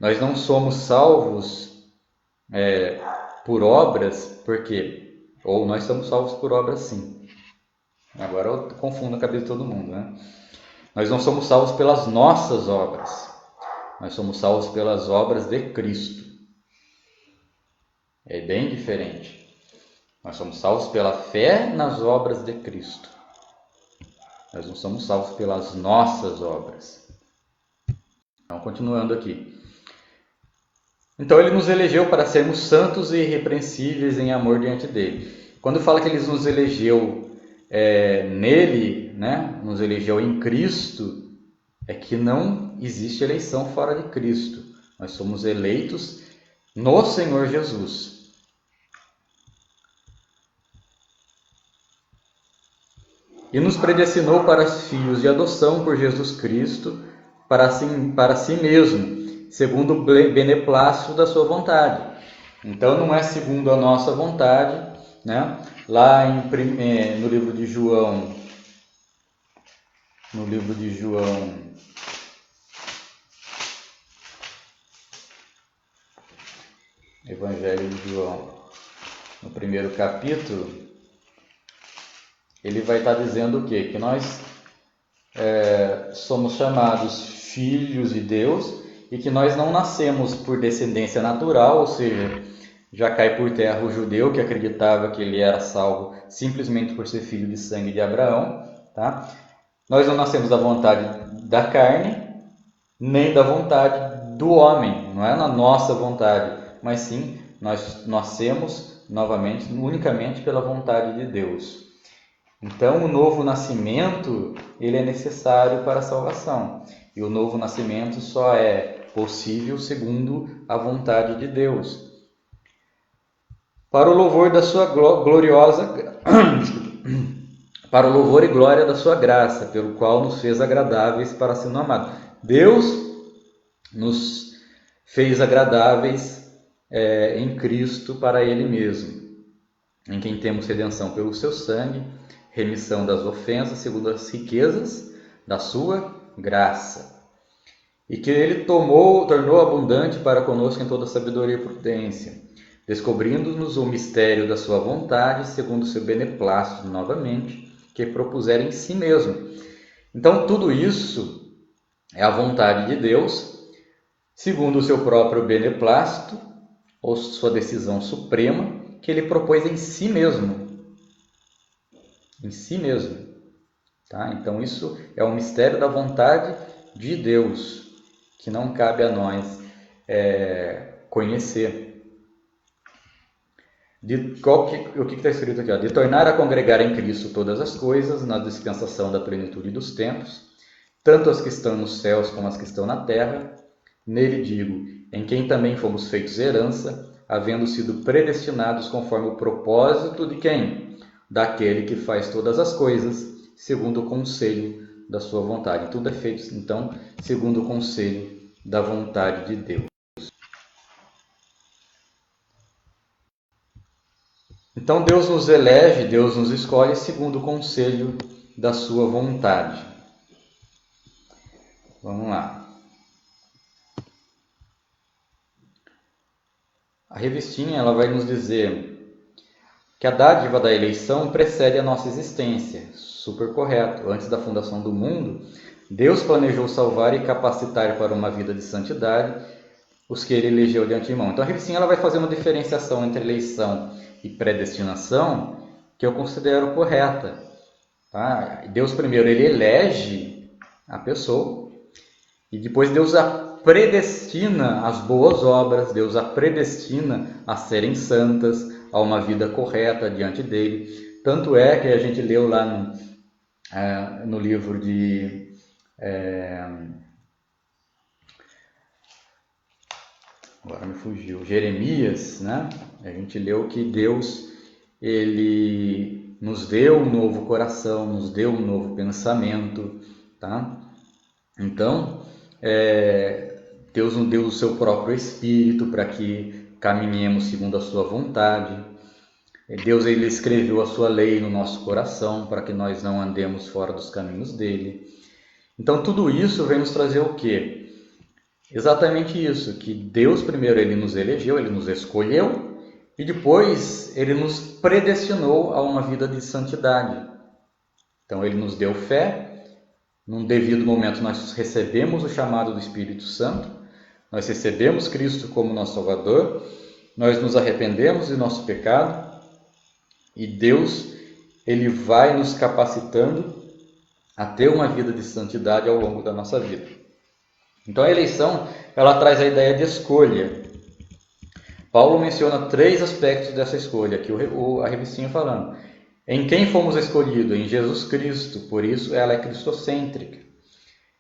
Speaker 1: Nós não somos salvos por obras, porque ou nós somos salvos por obras sim. Agora eu confundo a cabeça de todo mundo, né? Nós não somos salvos pelas nossas obras, nós somos salvos pelas obras de Cristo. É bem diferente. Nós somos salvos pela fé nas obras de Cristo. Nós não somos salvos pelas nossas obras. Então, continuando aqui. Então, ele nos elegeu para sermos santos e irrepreensíveis em amor diante dele. Quando fala que ele nos elegeu nele, né, nos elegeu em Cristo, é que não existe eleição fora de Cristo. Nós somos eleitos no Senhor Jesus. E nos predestinou para filhos de adoção por Jesus Cristo, para si mesmo, segundo o beneplácito da sua vontade. Então não é segundo a nossa vontade, né? Lá no livro de João, Evangelho de João, no primeiro capítulo, ele vai estar dizendo o quê? Que nós somos chamados filhos de Deus e que nós não nascemos por descendência natural, ou seja, já cai por terra o judeu que acreditava que ele era salvo simplesmente por ser filho de sangue de Abraão. Tá? Nós não nascemos da vontade da carne, nem da vontade do homem, não é na nossa vontade, mas sim nós nascemos novamente, unicamente pela vontade de Deus. Então, o novo nascimento, ele é necessário para a salvação. E o novo nascimento só é possível segundo a vontade de Deus. Para o louvor da sua gloriosa... para o louvor e glória da sua graça, pelo qual nos fez agradáveis para si no amado. Deus nos fez agradáveis em Cristo para Ele mesmo, em quem temos redenção pelo seu sangue, remissão das ofensas segundo as riquezas da sua graça, e que ele tornou abundante para conosco em toda sabedoria e prudência, descobrindo-nos o mistério da sua vontade, segundo o seu beneplácito novamente, que propusera em si mesmo. Então tudo isso é a vontade de Deus, segundo o seu próprio beneplácito, ou sua decisão suprema, que ele propôs em si mesmo. Em si mesmo. Tá? Então isso é um mistério da vontade de Deus, que não cabe a nós conhecer. O que está escrito aqui? De tornar a congregar em Cristo todas as coisas, na dispensação da plenitude dos tempos, tanto as que estão nos céus como as que estão na terra. Nele digo, em quem também fomos feitos herança, havendo sido predestinados conforme o propósito de quem? Daquele que faz todas as coisas, segundo o conselho da sua vontade. Tudo é feito, então, segundo o conselho da vontade de Deus. Então, Deus nos elege, Deus nos escolhe segundo o conselho da sua vontade. Vamos lá. A revistinha ela vai nos dizer que a dádiva da eleição precede a nossa existência. Super correto. Antes da fundação do mundo, Deus planejou salvar e capacitar para uma vida de santidade os que ele elegeu de antemão. Então a revistinha ela vai fazer uma diferenciação entre eleição e predestinação que eu considero correta. Tá? Deus primeiro ele elege a pessoa e depois Deus a predestina às boas obras, Deus a predestina a serem santas, a uma vida correta diante dele. Tanto é que a gente leu lá no livro de agora me fugiu, Jeremias, né? A gente leu que Deus Ele nos deu um novo coração, nos deu um novo pensamento, tá? Então, Deus nos deu o seu próprio Espírito para que caminhemos segundo a sua vontade. Deus, ele escreveu a sua lei no nosso coração para que nós não andemos fora dos caminhos dele. Então, tudo isso vem nos trazer o quê? Exatamente isso, que Deus primeiro ele nos elegeu, ele nos escolheu e depois ele nos predestinou a uma vida de santidade. Então, ele nos deu fé. Num devido momento nós recebemos o chamado do Espírito Santo, nós recebemos Cristo como nosso Salvador, nós nos arrependemos de nosso pecado e Deus ele vai nos capacitando a ter uma vida de santidade ao longo da nossa vida. Então a eleição ela traz a ideia de escolha. Paulo menciona 3 aspectos dessa escolha, aqui a revistinha falando. Em quem fomos escolhidos? Em Jesus Cristo, por isso ela é cristocêntrica.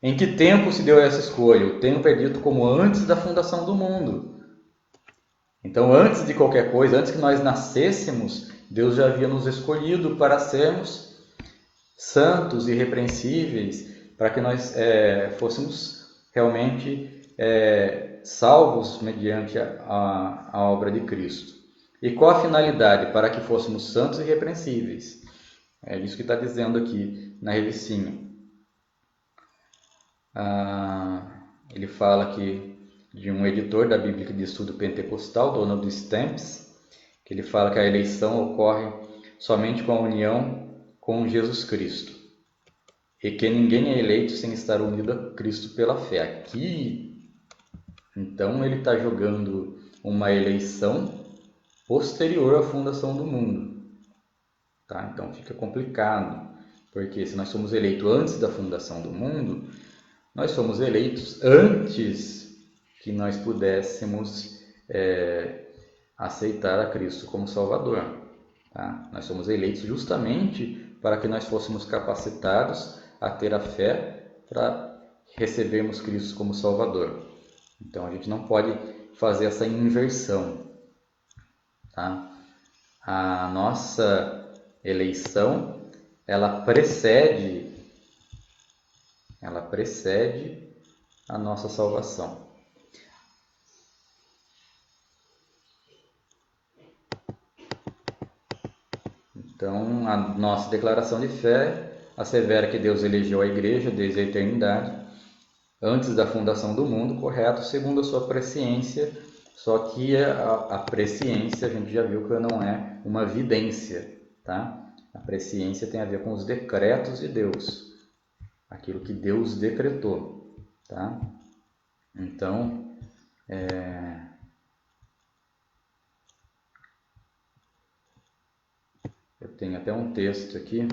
Speaker 1: Em que tempo se deu essa escolha? O tempo é dito como antes da fundação do mundo. Então, antes de qualquer coisa, antes que nós nascêssemos, Deus já havia nos escolhido para sermos santos e irrepreensíveis, para que nós fôssemos realmente salvos mediante a obra de Cristo. E qual a finalidade? Para que fôssemos santos e irrepreensíveis. É isso que está dizendo aqui na revistinha. Ele fala aqui de um editor da Bíblia de Estudo Pentecostal, Donald Stamps, que ele fala que a eleição ocorre somente com a união com Jesus Cristo. E que ninguém é eleito sem estar unido a Cristo pela fé. Aqui, então, ele está jogando uma eleição posterior à fundação do mundo. Tá? Então fica complicado, porque se nós somos eleitos antes da fundação do mundo, nós somos eleitos antes que nós pudéssemos aceitar a Cristo como Salvador. Tá? Nós somos eleitos justamente para que nós fôssemos capacitados a ter a fé para recebermos Cristo como Salvador. Então a gente não pode fazer essa inversão. Tá? A nossa eleição ela precede a nossa salvação. Então, a nossa declaração de fé assevera que Deus elegeu a igreja desde a eternidade, antes da fundação do mundo, correto, segundo a sua presciência. Só que a presciência, a gente já viu que não é uma vidência, tá? A presciência tem a ver com os decretos de Deus, aquilo que Deus decretou, tá? Então, eu tenho até um texto aqui.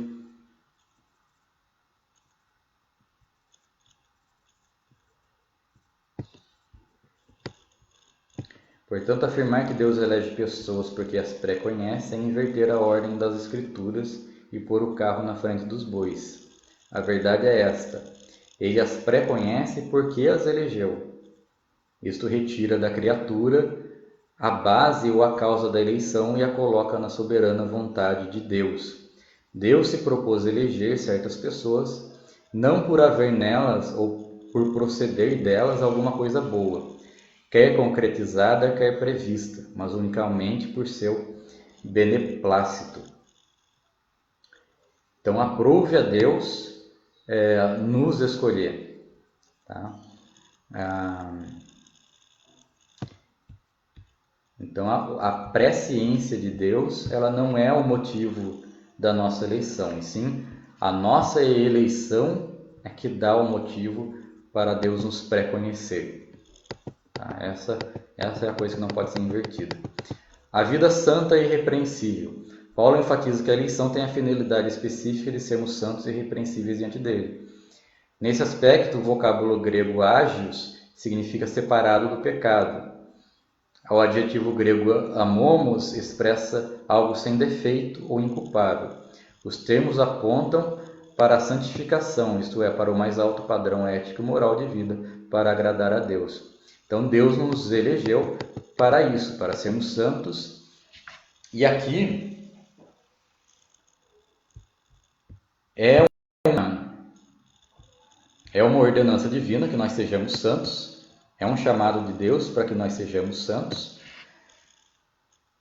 Speaker 1: Portanto, afirmar que Deus elege pessoas porque as pré-conhece é inverter a ordem das Escrituras e pôr o carro na frente dos bois. A verdade é esta: Ele as pré-conhece porque as elegeu. Isto retira da criatura a base ou a causa da eleição e a coloca na soberana vontade de Deus. Deus se propôs eleger certas pessoas, não por haver nelas ou por proceder delas alguma coisa boa, quer concretizada, quer prevista, mas unicamente por seu beneplácito. Então, aprove a Deus nos escolher. Tá? Então, a presciência de Deus ela não é o motivo da nossa eleição, e sim a nossa eleição é que dá o motivo para Deus nos pré-conhecer. Tá? Essa é a coisa que não pode ser invertida. A vida santa e irrepreensível. Paulo enfatiza que a eleição tem a finalidade específica de sermos santos e irrepreensíveis diante dele. Nesse aspecto, o vocábulo grego ágios significa separado do pecado. O adjetivo grego amomos expressa algo sem defeito ou inculpável. Os termos apontam para a santificação, isto é, para o mais alto padrão ético e moral de vida, para agradar a Deus. Então, Deus nos elegeu para isso, para sermos santos. E aqui, É uma ordenança divina que nós sejamos santos, é um chamado de Deus para que nós sejamos santos,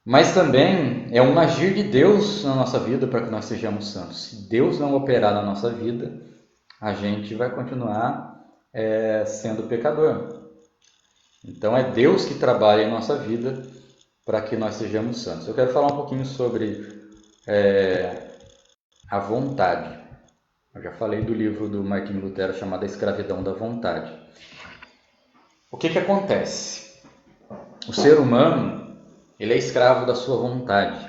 Speaker 1: mas também é um agir de Deus na nossa vida para que nós sejamos santos. Se Deus não operar na nossa vida, a gente vai continuar sendo pecador. Então é Deus que trabalha em nossa vida para que nós sejamos santos. Eu quero falar um pouquinho sobre a vontade. Eu já falei do livro do Martinho Lutero chamado A Escravidão da Vontade. O que acontece? O ser humano, ele é escravo da sua vontade.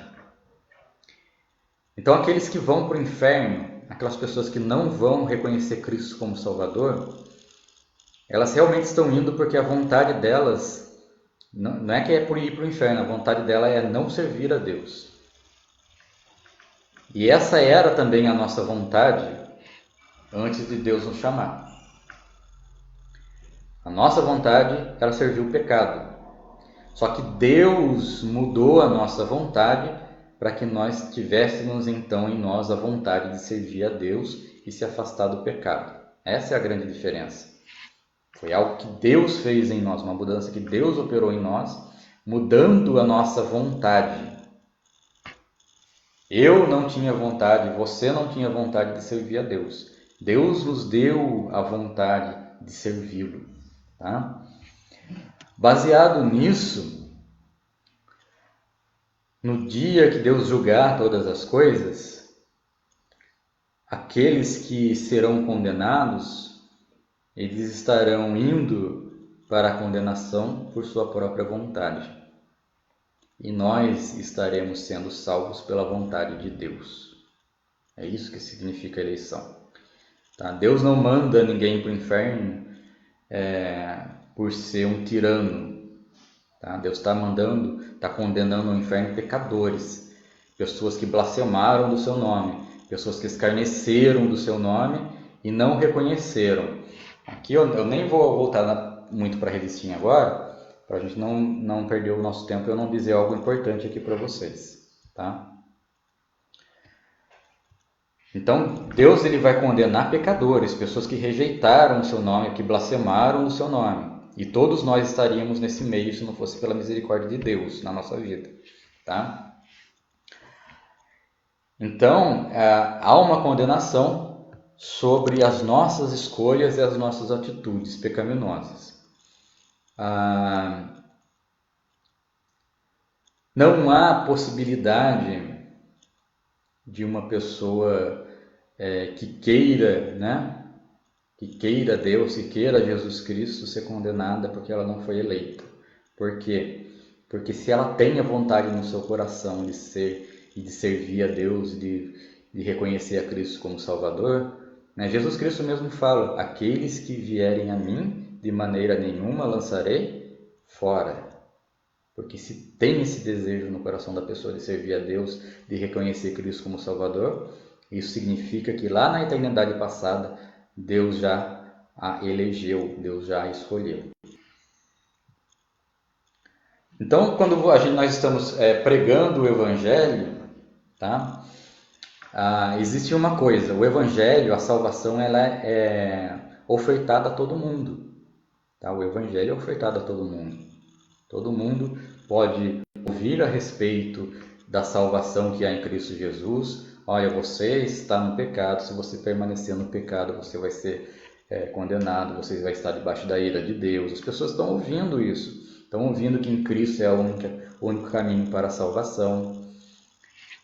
Speaker 1: Então aqueles que vão para o inferno, aquelas pessoas que não vão reconhecer Cristo como Salvador, elas realmente estão indo porque a vontade delas não é que é por ir para o inferno, a vontade dela é não servir a Deus. E essa era também a nossa vontade antes de Deus nos chamar. A nossa vontade era servir o pecado. Só que Deus mudou a nossa vontade para que nós tivéssemos então em nós a vontade de servir a Deus e se afastar do pecado. Essa é a grande diferença. Foi algo que Deus fez em nós, uma mudança que Deus operou em nós, mudando a nossa vontade. Eu não tinha vontade, você não tinha vontade de servir a Deus. Deus nos deu a vontade de servi-lo. Tá? Baseado nisso, no dia que Deus julgar todas as coisas, aqueles que serão condenados, eles estarão indo para a condenação por sua própria vontade. E nós estaremos sendo salvos pela vontade de Deus. É isso que significa eleição. Tá? Deus não manda ninguém para o inferno por ser um tirano. Tá? Deus está condenando ao inferno pecadores, pessoas que blasfemaram do seu nome, pessoas que escarneceram do seu nome e não reconheceram. Aqui eu nem vou voltar muito para a revistinha agora, para a gente não perder o nosso tempo e eu não dizer algo importante aqui para vocês. Tá? Então, Deus ele vai condenar pecadores, pessoas que rejeitaram o seu nome, que blasfemaram o seu nome. E todos nós estaríamos nesse meio se não fosse pela misericórdia de Deus na nossa vida. Tá? Então, há uma condenação sobre as nossas escolhas e as nossas atitudes pecaminosas. Não há possibilidade de uma pessoa que queira, que queira Deus, que queira Jesus Cristo ser condenada porque ela não foi eleita. Por quê? Porque se ela tem a vontade no seu coração de ser e de servir a Deus, de reconhecer a Cristo como Salvador, Jesus Cristo mesmo fala: aqueles que vierem a mim, de maneira nenhuma lançarei fora. Porque se tem esse desejo no coração da pessoa de servir a Deus, de reconhecer Cristo como Salvador, isso significa que lá na eternidade passada, Deus já a elegeu, Deus já a escolheu. Então, quando nós estamos pregando o Evangelho, tá? Existe uma coisa: o Evangelho, a salvação, ela é ofertada a todo mundo. Tá? O Evangelho é ofertado a todo mundo. Todo mundo pode ouvir a respeito da salvação que há em Cristo Jesus. Olha, você está no pecado, se você permanecer no pecado, você vai ser condenado, você vai estar debaixo da ira de Deus. As pessoas estão ouvindo isso, estão ouvindo que em Cristo é o único caminho para a salvação.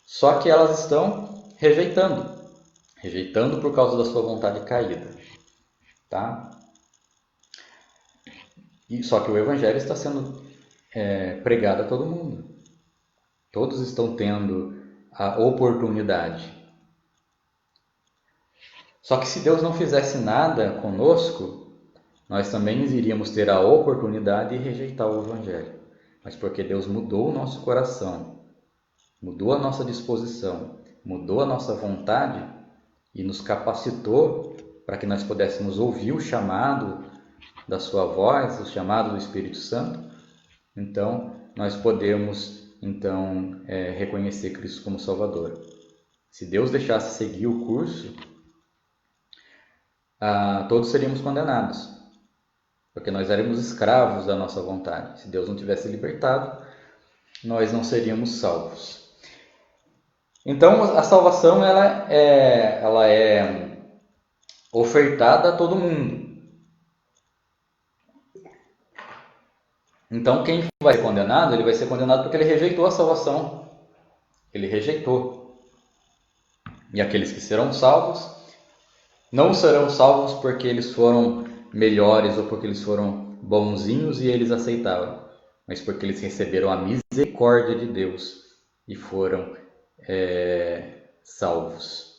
Speaker 1: Só que elas estão rejeitando por causa da sua vontade caída. Tá? Só que o Evangelho está sendo pregado a todo mundo. Todos estão tendo a oportunidade. Só que se Deus não fizesse nada conosco, nós também iríamos ter a oportunidade de rejeitar o Evangelho. Mas porque Deus mudou o nosso coração, mudou a nossa disposição, mudou a nossa vontade e nos capacitou para que nós pudéssemos ouvir o chamado da sua voz, o chamado do Espírito Santo, então nós podemos reconhecer Cristo como Salvador. Se Deus deixasse seguir o curso, todos seríamos condenados, porque nós éramos escravos da nossa vontade. Se Deus não tivesse libertado, nós não seríamos salvos. Então, a salvação ela é ofertada a todo mundo. Então, quem vai ser condenado, ele vai ser condenado porque ele rejeitou a salvação. Ele rejeitou. E aqueles que serão salvos, não serão salvos porque eles foram melhores ou porque eles foram bonzinhos e eles aceitaram, mas porque eles receberam a misericórdia de Deus e foram salvos.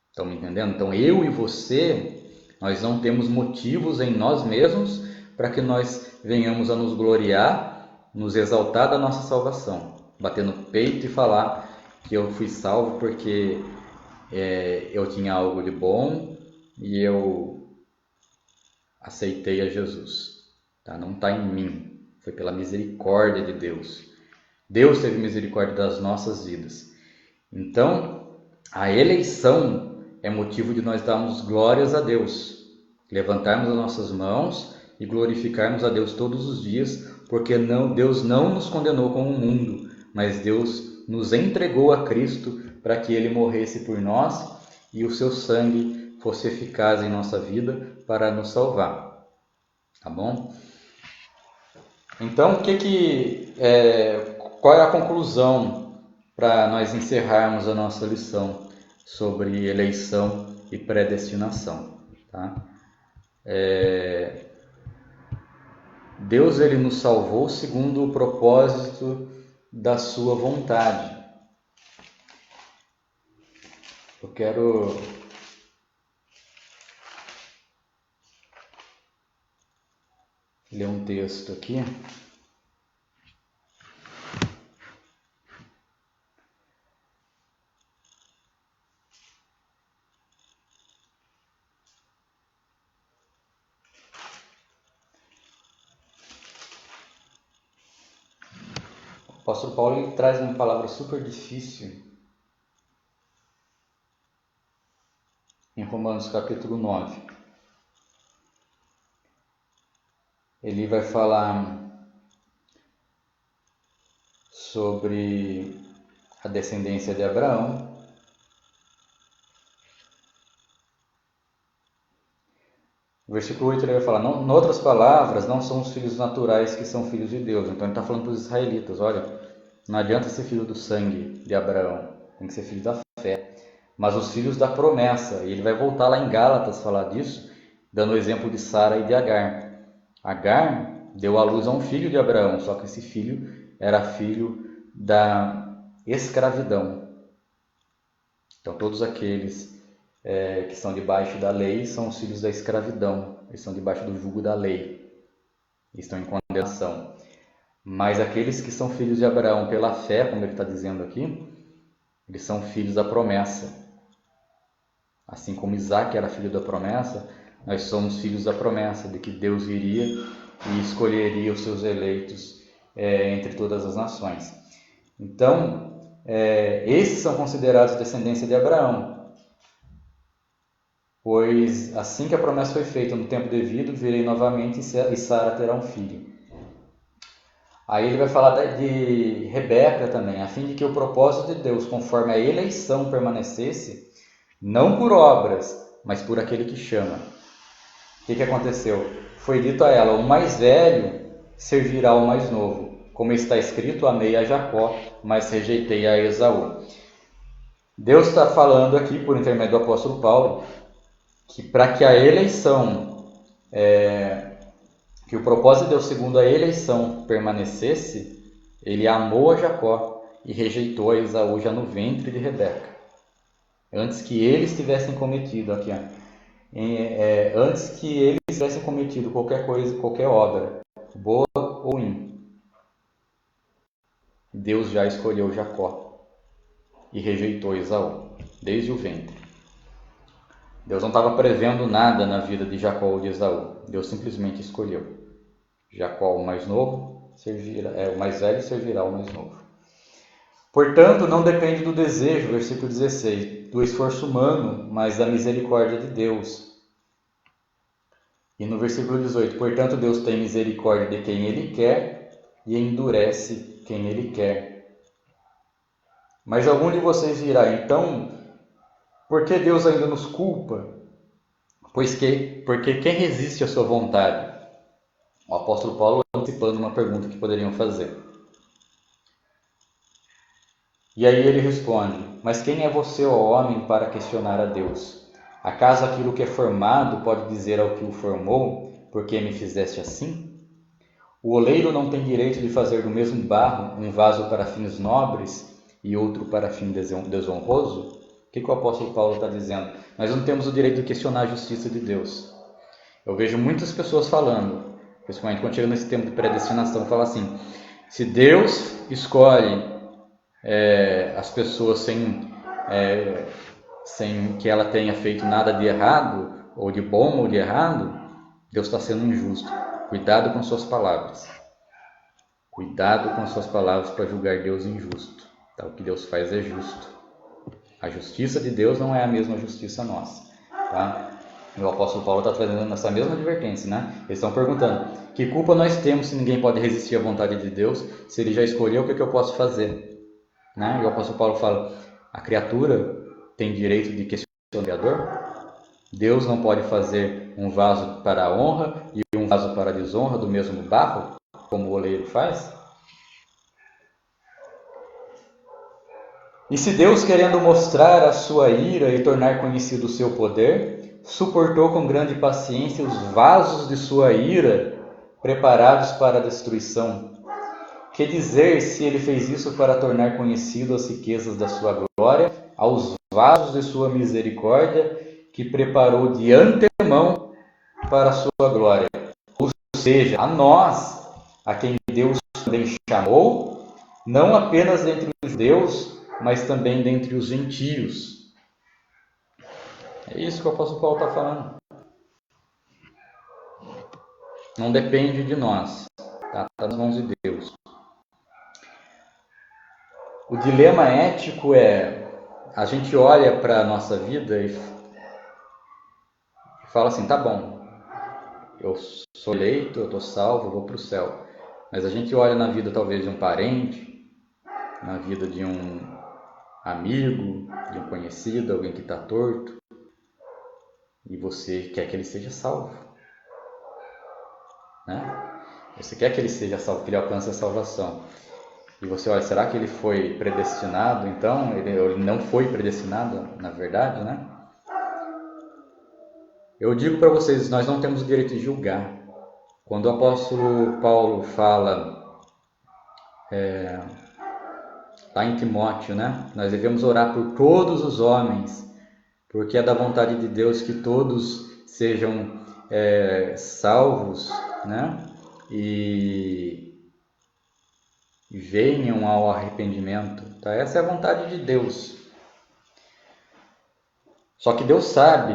Speaker 1: Estão me entendendo? Então, eu e você, nós não temos motivos em nós mesmos para que nós venhamos a nos gloriar, nos exaltar da nossa salvação, bater no peito e falar que eu fui salvo porque eu tinha algo de bom e eu aceitei a Jesus. Tá? Não está em mim, foi pela misericórdia de Deus. Deus teve misericórdia das nossas vidas. Então, a eleição é motivo de nós darmos glórias a Deus, levantarmos as nossas mãos e glorificarmos a Deus todos os dias, porque Deus não nos condenou como o mundo, mas Deus nos entregou a Cristo para que Ele morresse por nós e o seu sangue fosse eficaz em nossa vida para nos salvar. Tá bom? Então, qual é a conclusão para nós encerrarmos a nossa lição sobre eleição e predestinação? Tá? Deus ele nos salvou segundo o propósito da sua vontade. Eu quero ler um texto aqui. O apóstolo Paulo ele traz uma palavra super difícil em Romanos capítulo 9. Ele vai falar sobre a descendência de Abraão. No versículo 8 ele vai falar, em outras palavras, não são os filhos naturais que são filhos de Deus. Então ele está falando para os israelitas, olha, não adianta ser filho do sangue de Abraão, tem que ser filho da fé. Mas os filhos da promessa, e ele vai voltar lá em Gálatas falar disso, dando o exemplo de Sara e de Agar. Agar deu à luz a um filho de Abraão, só que esse filho era filho da escravidão. Então todos aqueles que estão debaixo da lei são os filhos da escravidão, eles estão debaixo do jugo da lei, estão em condenação. Mas aqueles que são filhos de Abraão pela fé, como ele está dizendo aqui, eles são filhos da promessa. Assim como Isaac era filho da promessa, nós somos filhos da promessa de que Deus viria e escolheria os seus eleitos entre todas as nações. Então, esses são considerados descendência de Abraão. Pois assim que a promessa foi feita no tempo devido, virei novamente e Sara terá um filho. Aí ele vai falar de Rebeca também, a fim de que o propósito de Deus, conforme a eleição, permanecesse, não por obras, mas por aquele que chama. O que aconteceu? Foi dito a ela, o mais velho servirá ao mais novo. Como está escrito, amei a Jacó, mas rejeitei a Esaú. Deus está falando aqui, por intermédio do apóstolo Paulo, que para que a eleição, que o propósito de Deus segundo a eleição permanecesse, ele amou a Jacó e rejeitou a Esaú já no ventre de Rebeca. Antes que eles tivessem cometido, antes que eles tivessem cometido qualquer coisa, qualquer obra, boa ou ruim, Deus já escolheu Jacó e rejeitou Esaú, desde o ventre. Deus não estava prevendo nada na vida de Jacó ou de Esaú. Deus simplesmente escolheu. Jacó, o mais novo, o mais velho servirá ao mais novo. Portanto, não depende do desejo, versículo 16, do esforço humano, mas da misericórdia de Deus. E no versículo 18: portanto, Deus tem misericórdia de quem Ele quer e endurece quem Ele quer. Mas algum de vocês dirá, então, por que Deus ainda nos culpa? Porque quem resiste à sua vontade? O apóstolo Paulo antecipando uma pergunta que poderiam fazer. E aí ele responde, mas quem é você, ó homem, para questionar a Deus? Acaso aquilo que é formado pode dizer ao que o formou, por que me fizeste assim? O oleiro não tem direito de fazer do mesmo barro um vaso para fins nobres e outro para fim desonroso? O que o apóstolo Paulo está dizendo? Nós não temos o direito de questionar a justiça de Deus. Eu vejo muitas pessoas falando, principalmente quando chega nesse tempo de predestinação, fala assim, se Deus escolhe as pessoas sem que ela tenha feito nada de errado, ou de bom ou de errado, Deus está sendo injusto. Cuidado com suas palavras. Cuidado com suas palavras para julgar Deus injusto. Tá? O que Deus faz é justo. A justiça de Deus não é a mesma justiça nossa. Tá? O apóstolo Paulo está trazendo essa mesma advertência, né? Eles estão perguntando, que culpa nós temos se ninguém pode resistir à vontade de Deus? Se Ele já escolheu, o que eu posso fazer? Né? E o apóstolo Paulo fala, a criatura tem direito de questionar o Criador? Deus não pode fazer um vaso para a honra e um vaso para a desonra do mesmo barro, como o oleiro faz? E se Deus, querendo mostrar a sua ira e tornar conhecido o seu poder, suportou com grande paciência os vasos de sua ira preparados para a destruição, que dizer se ele fez isso para tornar conhecido as riquezas da sua glória aos vasos de sua misericórdia, que preparou de antemão para a sua glória, ou seja, a nós, a quem Deus também chamou, não apenas dentre os judeus, mas também dentre os gentios. É isso que o apóstolo Paulo está falando. Não depende de nós, está nas mãos de Deus. O dilema ético é, a gente olha para a nossa vida e fala assim, tá bom, eu sou eleito, eu estou salvo, eu vou para o céu. Mas a gente olha na vida talvez de um parente, na vida de um amigo, de um conhecido, alguém que está torto, e você quer que ele seja salvo, né? Você quer que ele seja salvo, que ele alcance a salvação. E você olha, será que ele foi predestinado? Então, ele não foi predestinado, na verdade, né? Eu digo para vocês, nós não temos o direito de julgar. Quando o apóstolo Paulo fala, lá em Timóteo, né? Nós devemos orar por todos os homens, porque é da vontade de Deus que todos sejam salvos, né? E venham ao arrependimento. Tá? Essa é a vontade de Deus. Só que Deus sabe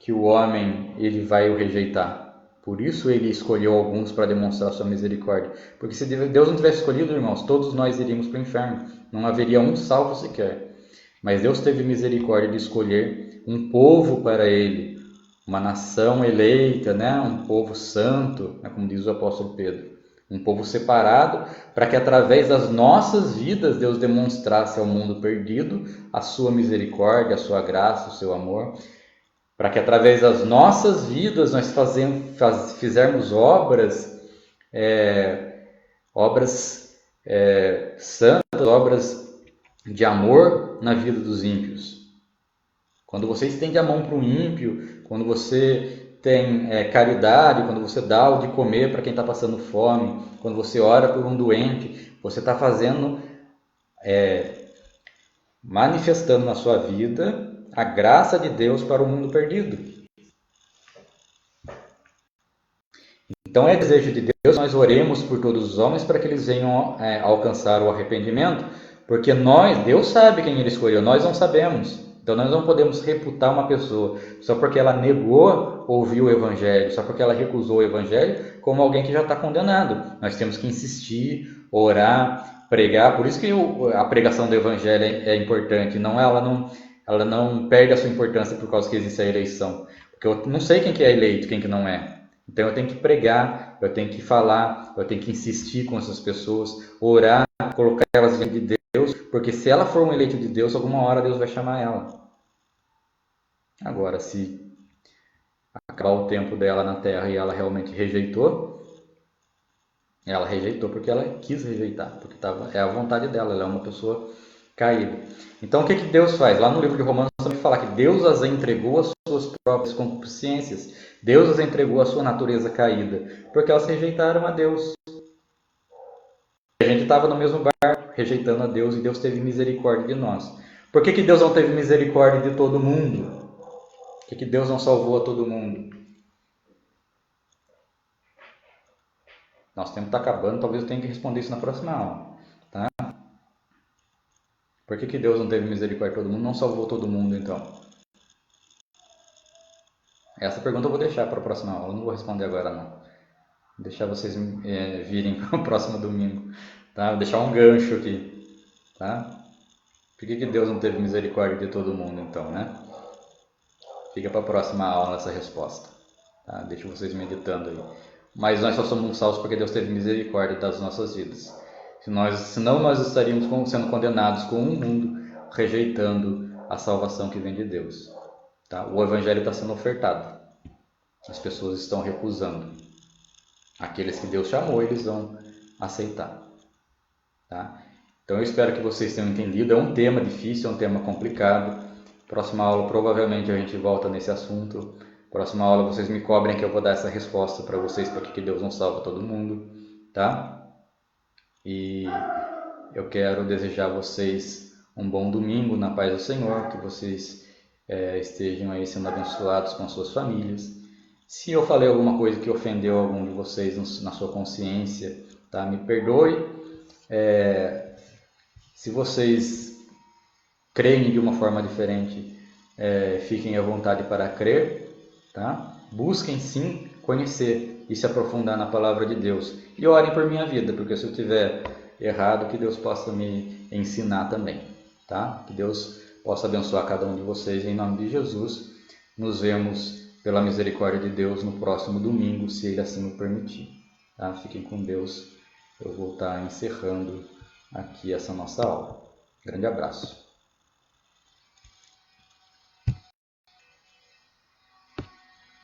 Speaker 1: que o homem ele vai o rejeitar. Por isso ele escolheu alguns para demonstrar sua misericórdia. Porque se Deus não tivesse escolhido, irmãos, todos nós iríamos para o inferno. Não haveria um salvo sequer. Mas Deus teve misericórdia de escolher um povo para ele, uma nação eleita, né? Um povo santo, né? Como diz o apóstolo Pedro. Um povo separado, para que através das nossas vidas Deus demonstrasse ao mundo perdido a sua misericórdia, a sua graça, o seu amor. Para que através das nossas vidas nós fizermos obras santas, obras de amor na vida dos ímpios. Quando você estende a mão para um ímpio, quando você tem caridade, quando você dá o de comer para quem está passando fome, quando você ora por um doente, você está fazendo, manifestando na sua vida a graça de Deus para o mundo perdido. Então é desejo de Deus que nós oremos por todos os homens para que eles venham alcançar o arrependimento, porque Deus sabe quem Ele escolheu, nós não sabemos. Então nós não podemos reputar uma pessoa só porque ela negou ouvir o Evangelho, só porque ela recusou o Evangelho, como alguém que já está condenado. Nós temos que insistir, orar, pregar. Por isso que a pregação do Evangelho é importante. Ela não perde a sua importância por causa que existe a eleição. Porque eu não sei quem que é eleito, quem que não é. Então eu tenho que pregar, eu tenho que falar, eu tenho que insistir com essas pessoas, orar, colocar elas diante de Deus, porque se ela for um eleito de Deus, alguma hora Deus vai chamar ela. Agora, se acabar o tempo dela na Terra e ela realmente rejeitou, ela rejeitou porque ela quis rejeitar, porque é a vontade dela, ela é uma pessoa caída. Então o que Deus faz? Lá no livro de Romanos também fala que Deus as entregou às suas próprias concupiscências, Deus as entregou à sua natureza caída, porque elas rejeitaram a Deus. A gente estava no mesmo barco, rejeitando a Deus, e Deus teve misericórdia de nós. Por que Deus não teve misericórdia de todo mundo? Por que Deus não salvou a todo mundo? Nosso tempo está acabando, talvez eu tenha que responder isso na próxima aula. Tá? Por que Deus não teve misericórdia de todo mundo, não salvou todo mundo então? Essa pergunta eu vou deixar para a próxima aula, eu não vou responder agora não. Vou deixar vocês virem para o próximo domingo. Tá? Vou deixar um gancho aqui. Tá? Por que Deus não teve misericórdia de todo mundo então, né? Fica para a próxima aula essa resposta. Tá? Deixo vocês meditando aí. Mas nós só somos salvos porque Deus teve misericórdia das nossas vidas. Senão nós estaríamos sendo condenados com um mundo rejeitando a salvação que vem de Deus. Tá? O Evangelho está sendo ofertado. As pessoas estão recusando. Aqueles que Deus chamou, eles vão aceitar. Tá? Então eu espero que vocês tenham entendido. É um tema difícil, é um tema complicado. Próxima aula provavelmente a gente volta nesse assunto. Próxima aula vocês me cobrem que eu vou dar essa resposta para vocês, para que Deus não salva todo mundo. Tá? E eu quero desejar a vocês um bom domingo na paz do Senhor, que vocês estejam aí sendo abençoados com as suas famílias. Se eu falei alguma coisa que ofendeu algum de vocês na sua consciência, tá? Me perdoe. Se vocês creem de uma forma diferente, fiquem à vontade para crer, tá? Busquem sim conhecer e se aprofundar na palavra de Deus. E orem por minha vida, porque se eu tiver errado, que Deus possa me ensinar também, tá? Que Deus possa abençoar cada um de vocês em nome de Jesus. Nos vemos pela misericórdia de Deus no próximo domingo, se Ele assim o permitir. Tá? Fiquem com Deus. Eu vou estar encerrando aqui essa nossa aula. Grande abraço.